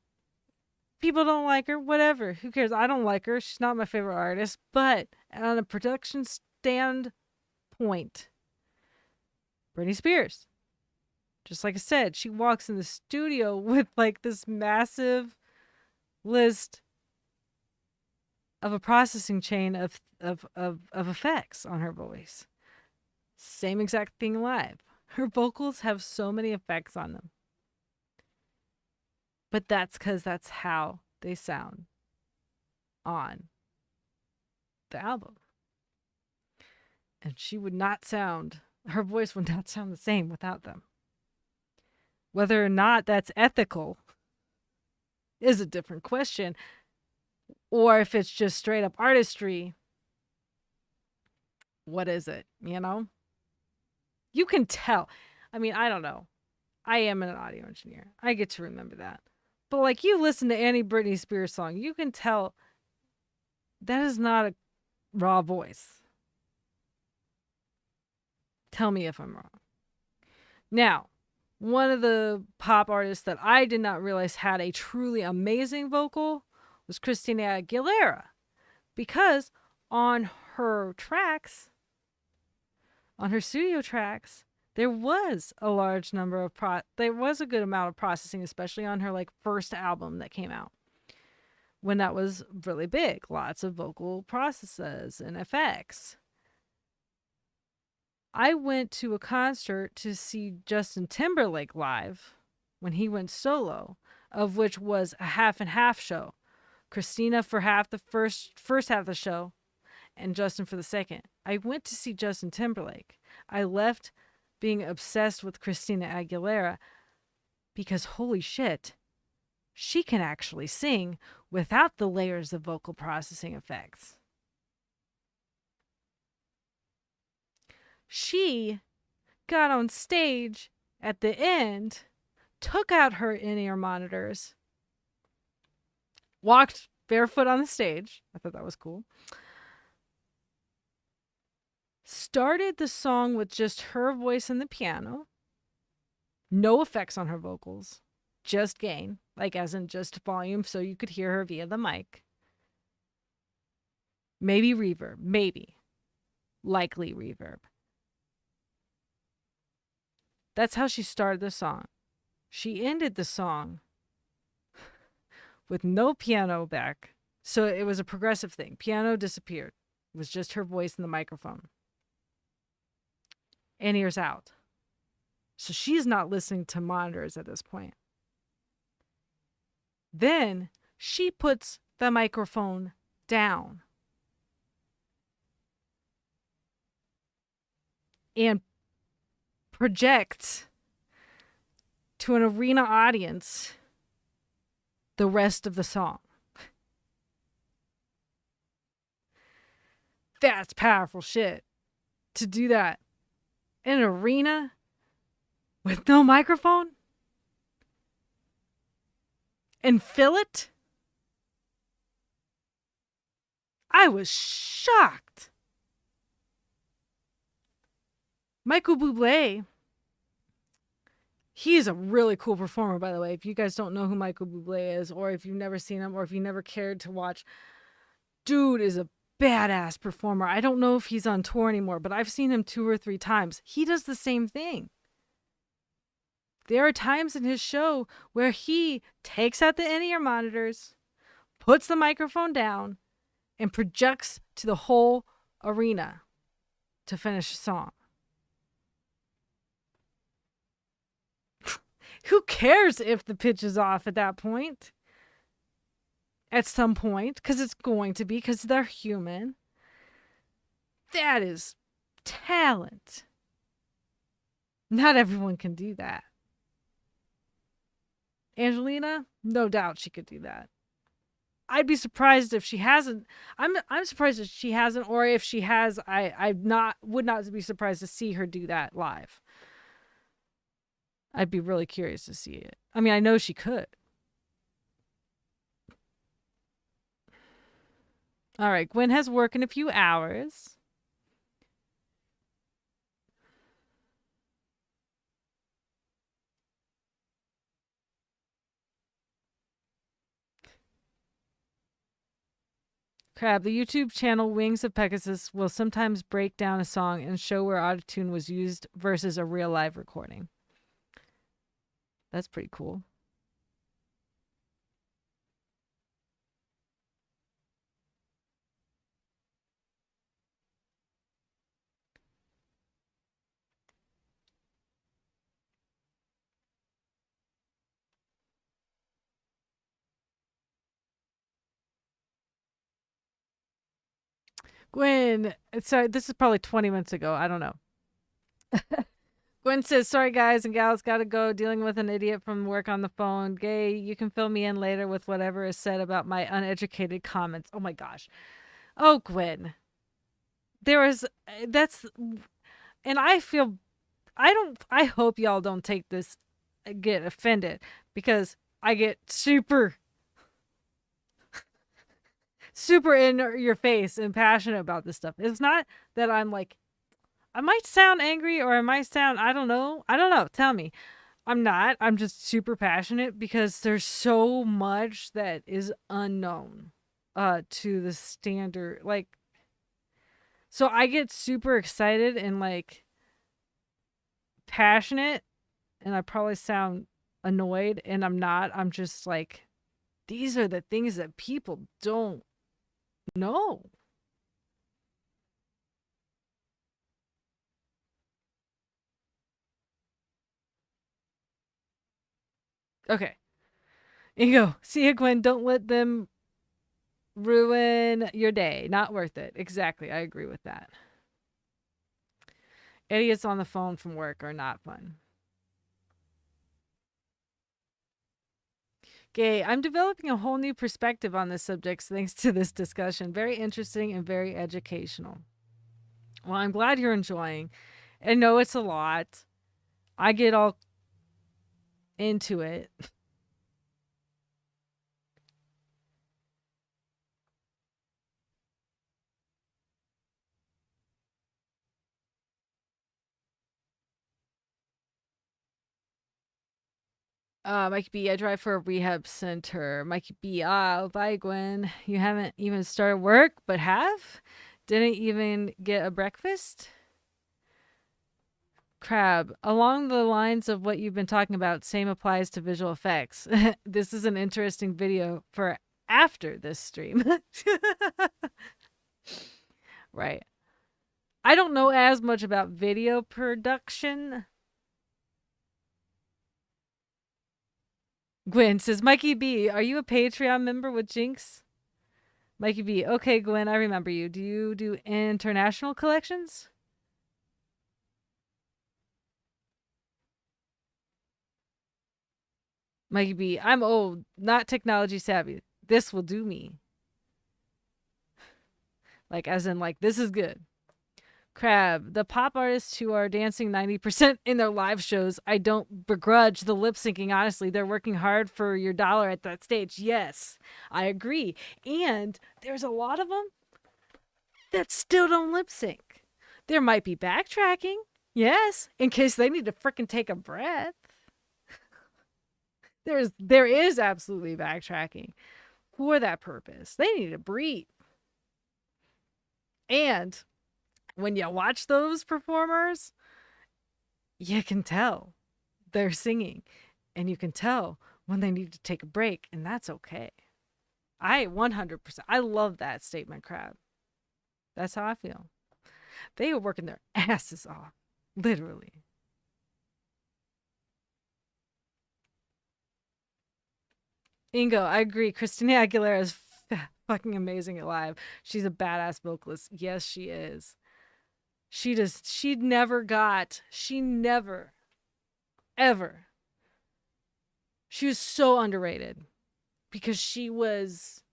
people don't like her, whatever. Who cares? I don't like her. She's not my favorite artist. But on a production standpoint, Britney Spears. Just like I said, she walks in the studio with like this massive list of a processing chain of effects on her voice. Same exact thing live. Her vocals have so many effects on them. But that's because that's how they sound on the album. And she would not sound, her voice would not sound the same without them. Whether or not that's ethical is a different question. Or if it's just straight up artistry, what is it? You know? You can tell. I mean, I don't know. I am an audio engineer. I get to remember that. But like you listen to any Britney Spears song, you can tell that is not a raw voice. Tell me if I'm wrong. Now, one of the pop artists that I did not realize had a truly amazing vocal was Christina Aguilera. Because on her tracks, on her studio tracks, there was a large number of there was a good amount of processing, especially on her like first album that came out. When that was really big, lots of vocal processes and effects. I went to a concert to see Justin Timberlake live when he went solo, of which was a half and half show. Christina for half the first half of the show, and Justin for the second. I went to see Justin Timberlake. I left being obsessed with Christina Aguilera because holy shit, she can actually sing without the layers of vocal processing effects. She got on stage at the end, took out her in-ear monitors, walked barefoot on the stage. I thought that was cool. Started the song with just her voice and the piano. No effects on her vocals. Just gain. Like as in just volume so you could hear her via the mic. Maybe reverb. Maybe. Likely reverb. That's how she started the song. She ended the song with no piano back. So it was a progressive thing. Piano disappeared. It was just her voice and the microphone. And ears out. So she's not listening to monitors at this point. Then she puts the microphone down and projects to an arena audience the rest of the song. That's powerful shit. To do that in an arena with no microphone and fill it. I was shocked. Michael Bublé, he is a really cool performer, by the way. If you guys don't know who Michael Bublé is, or if you've never seen him, or if you never cared to watch, dude is a badass performer. I don't know if he's on tour anymore, but I've seen him 2 or 3 times. He does the same thing. There are times in his show where he takes out the in-ear monitors, puts the microphone down, and projects to the whole arena to finish a song. Who cares if the pitch is off at that point? At some point, because it's going to be, because they're human. That is talent. Not everyone can do that. Angelina, no doubt she could do that. I'd be surprised if she hasn't. I'm surprised if she hasn't, or if she has, I would not be surprised to see her do that live. I'd be really curious to see it. I mean, I know she could. All right, Gwen has work in a few hours. Crab, the YouTube channel Wings of Pegasus will sometimes break down a song and show where autotune was used versus a real live recording. That's pretty cool. Gwen, sorry, this is probably 20 minutes ago. I don't know. Gwen says, sorry, guys and gals, gotta go. Dealing with an idiot from work on the phone. Gay, you can fill me in later with whatever is said about my uneducated comments. Oh my gosh. Oh, Gwen. That's, and I hope y'all don't take this, get offended, because I get super in your face and passionate about this stuff. It's not that I'm like, I might sound angry or I might sound, I don't know. Tell me. I'm not. I'm just super passionate because there's so much that is unknown to the standard. Like, so I get super excited and like passionate, and I probably sound annoyed, and I'm not. I'm just like, these are the things that people don't know. Okay. Here you go. See you, Gwen. Don't let them ruin your day. Not worth it. Exactly. I agree with that. Idiots on the phone from work are not fun. Gay, I'm developing a whole new perspective on this subject thanks to this discussion. Very interesting and very educational. Well, I'm glad you're enjoying. I know it's a lot. I get all into it. Mikey B, I drive for a rehab center. Mikey B, bye, Gwen. You haven't even started work, but have? Didn't even get a breakfast? Crab, along the lines of what you've been talking about, same applies to visual effects. This is an interesting video for after this stream. Right. I don't know as much about video production. Gwen says, Mikey B, are you a Patreon member with GINX? Mikey B, okay, Gwen, I remember you. Do you do international collections? Mikey B, I'm old, not technology savvy. This will do me. Like, as in, like, this is good. Crab, the pop artists who are dancing 90% in their live shows, I don't begrudge the lip syncing, honestly. They're working hard for your dollar at that stage. Yes, I agree. And there's a lot of them that still don't lip sync. There might be backtracking, yes, in case they need to frickin' take a breath. There is absolutely backtracking for that purpose. They need to breathe. And when you watch those performers, you can tell they're singing, and you can tell when they need to take a break, and that's okay. I 100%. I love that statement crab. That's how I feel. They are working their asses off, literally. Ingo, I agree. Christina Aguilera is fucking amazing at live. She's a badass vocalist. Yes, she is. She never, ever. She was so underrated because she was,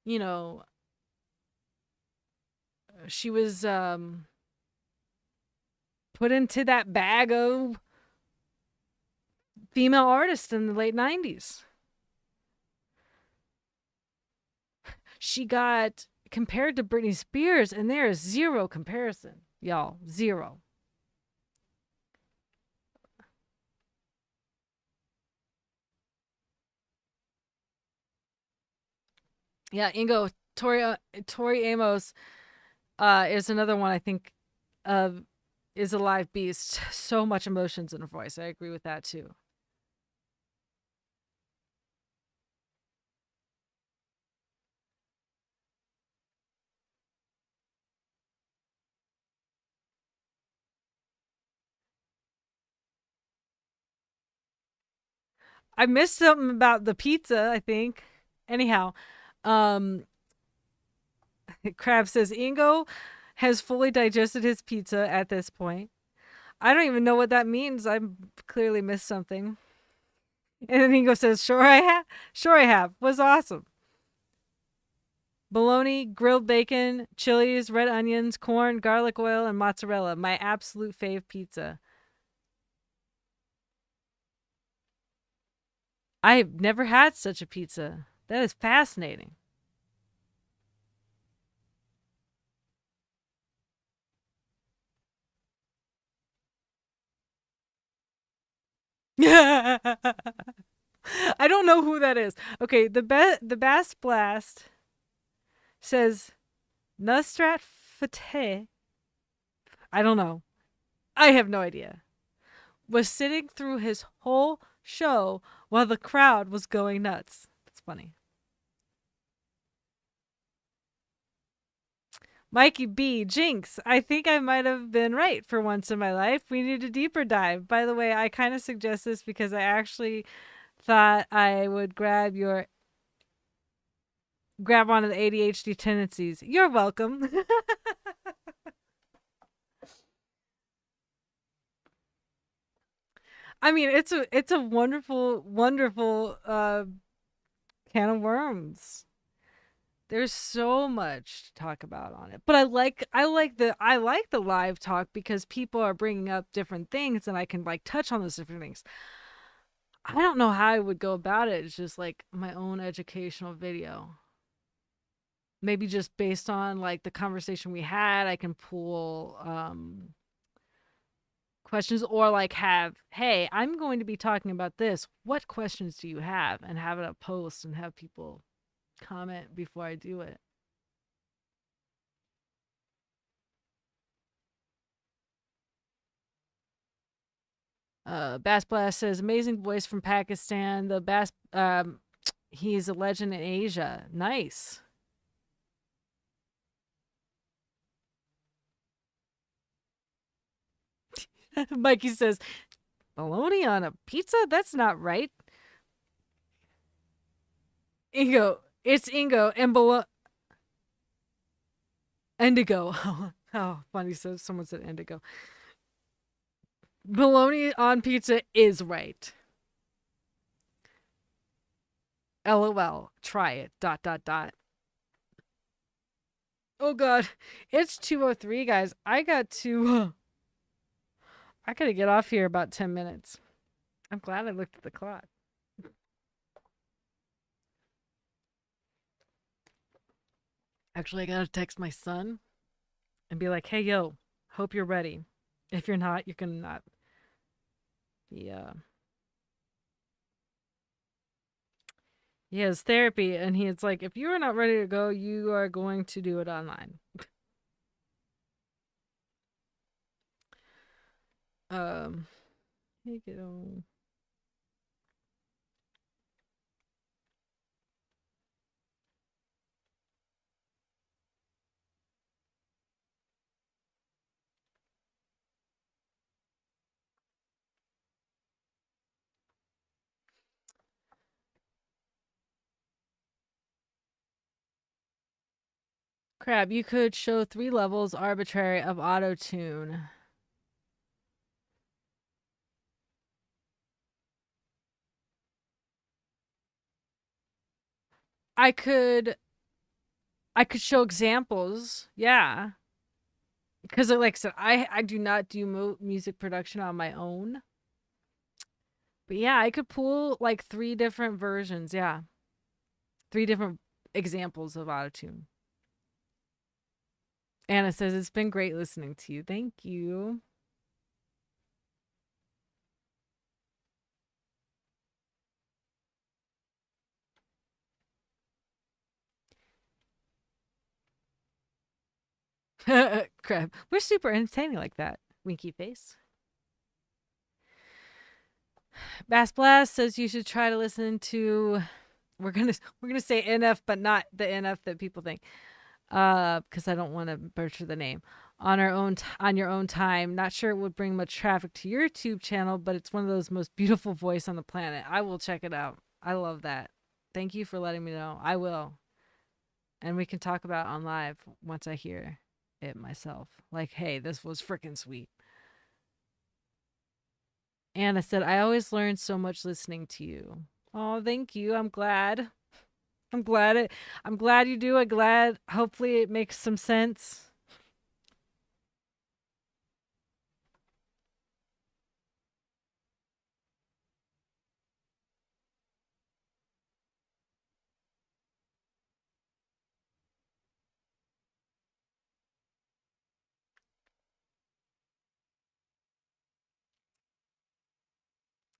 you know, she was put into that bag of female artists in the late 90s. She got compared to Britney Spears, and there is zero comparison, y'all. Zero. Yeah, Ingo, Tori Amos is another one I think uh, is a live beast. So much emotions in her voice. I agree with that too. I missed something about the pizza, I think. Anyhow, um, Crab says Ingo has fully digested his pizza at this point. I don't even know what that means. I clearly missed something. And then Ingo says, "Sure I have. Sure I have. Was awesome. Bologna, grilled bacon, chilies, red onions, corn, garlic oil, and mozzarella. My absolute fave pizza. I've never had such a pizza. That is fascinating." I don't know who that is. Okay, the Bass Blast says Nustrat Fateh. I don't know. I have no idea. Was sitting through his whole show while the crowd was going nuts. That's funny. Mikey B, GINX. I think I might have been right for once in my life. We need a deeper dive. By the way, I kind of suggest this because I actually thought I would grab onto the ADHD tendencies. You're welcome. I mean, it's a wonderful can of worms. There's so much to talk about on it. But I like the live talk because people are bringing up different things and I can like touch on those different things. I don't know how I would go about it. It's just like my own educational video. Maybe just based on like the conversation we had, I can pull questions or like have, hey, I'm going to be talking about this. What questions do you have? And have it a post and have people comment before I do it. Bass Blast says amazing voice from Pakistan. The Bass he's a legend in Asia. Nice. Mikey says bologna on a pizza? That's not right. Ingo, it's Ingo and Indigo. Oh, funny. So someone said Indigo. Bologna on pizza is right. LOL. Try it. Dot dot dot. Oh god, it's 2:03, guys. I gotta get off here about 10 minutes. I'm glad I looked at the clock. Actually, I gotta text my son and be like, "Hey, yo, hope you're ready. If you're not, you're gonna not." Yeah, he has therapy, and he's like, "If you are not ready to go, you are going to do it online." Um, hey, kiddo. Crap, you could show 3 levels arbitrary of auto tune. I could I could show examples. Yeah. Because like I said, I do not do music production on my own. But yeah, I could pull like 3 different versions. Yeah. 3 different examples of autotune. Anna says it's been great listening to you. Thank you. Crap. We're super entertaining like that. Winky face. Bass Blast says you should try to listen to we're gonna say NF, but not the NF that people think. Because I don't want to butcher the name. On your own time. Not sure it would bring much traffic to your YouTube channel, but it's one of those most beautiful voice on the planet. I will check it out. I love that. Thank you for letting me know. I will. And we can talk about it on live once I hear it myself. Like, hey, this was freaking sweet. Anna said, I always learn so much listening to you. Oh, thank you. I'm glad. I'm glad you do. I'm glad. Hopefully, it makes some sense.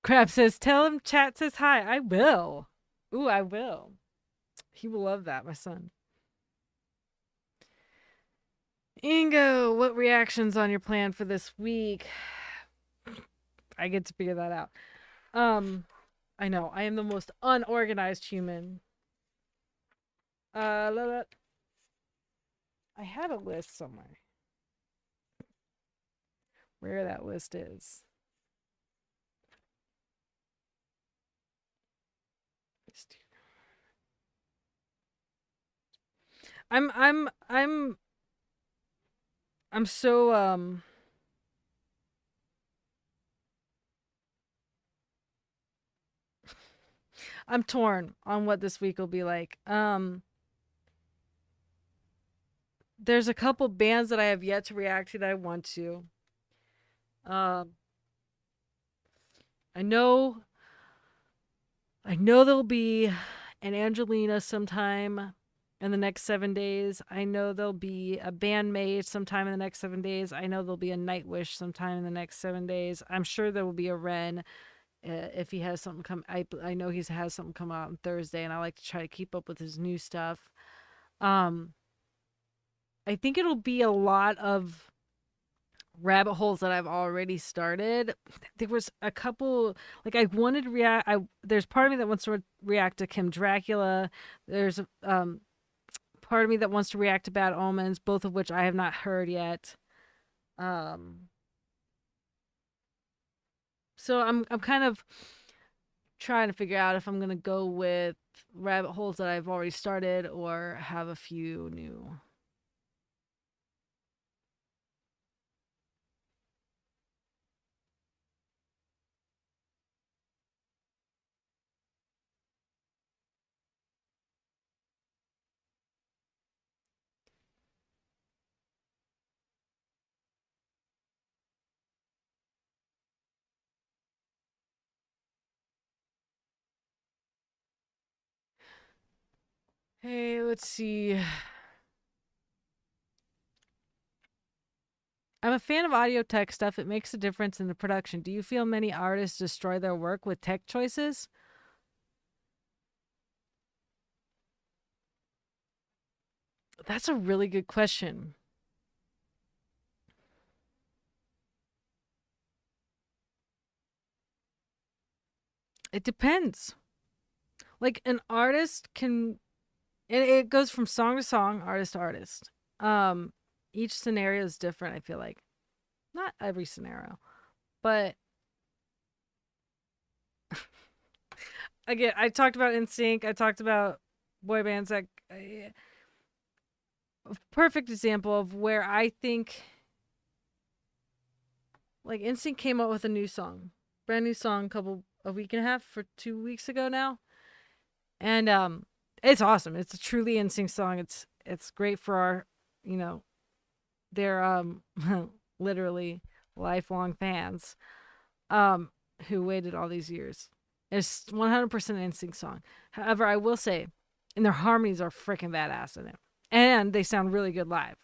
Crab says, tell him chat says hi. I will. Ooh, I will. He will love that, my son. Ingo, what reactions on your plan for this week? I get to figure that out. I know. I am the most unorganized human. I had a list somewhere. Where that list is. I'm I'm I'm I'm so I'm torn on what this week will be like. There's a couple bands that I have yet to react to that I want to. Um I know there'll be an Angelina sometime in the next 7 days. I know there'll be a bandmate sometime in the next 7 days. I know there'll be a Nightwish sometime in the next 7 days. I'm sure there will be a Ren if he has something come. I know he has something come out on Thursday, and I like to try to keep up with his new stuff. Um, I think it'll be a lot of rabbit holes that I've already started. There was a couple like I wanted to react. There's part of me that wants to react to Kim Dracula. There's part of me that wants to react to Bad Omens, both of which I have not heard yet. So I'm kind of trying to figure out if I'm gonna go with rabbit holes that I've already started or have a few new. Hey, let's see. I'm a fan of audio tech stuff. It makes a difference in the production. Do you feel many artists destroy their work with tech choices? That's a really good question. It depends. Like an artist can, and it goes from song to song, artist to artist. Um, each scenario is different. I feel like not every scenario, but again, I talked about NSYNC. I talked about boy bands that perfect example of where I think like Instinct came out with a new song, brand new song, a week and a half for 2 weeks ago now, and it's awesome. It's a truly Instinct song. It's great for our, you know, their literally lifelong fans, um, who waited all these years. It's 100% Instinct song. However, I will say, and their harmonies are freaking badass in it, and they sound really good live.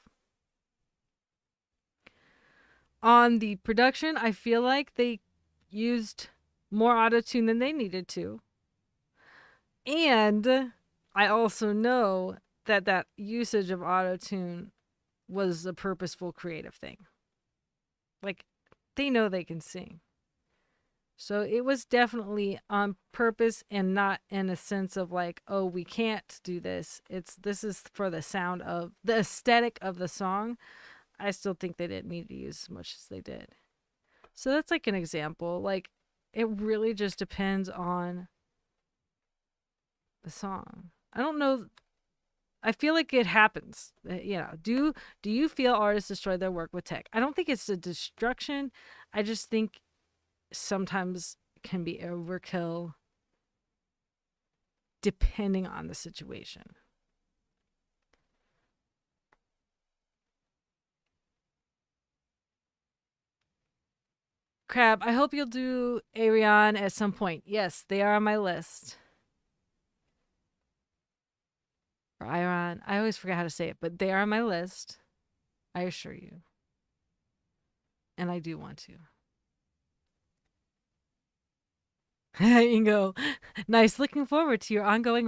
On the production, I feel like they used more autotune than they needed to. And I also know that that usage of autotune was a purposeful creative thing. Like, they know they can sing. So it was definitely on purpose and not in a sense of like, oh, we can't do this. This is for the sound of the aesthetic of the song. I still think they didn't need to use as much as they did. So that's like an example. Like, it really just depends on the song. I don't know. I feel like it happens. Do you feel artists destroy their work with tech? I don't think it's a destruction. I just think sometimes it can be overkill depending on the situation. Crab, I hope you'll do Arion at some point. Yes, they are on my list. Or Iron. I always forget how to say it, but they are on my list. I assure you. And I do want to. Ingo, nice. Looking forward to your ongoing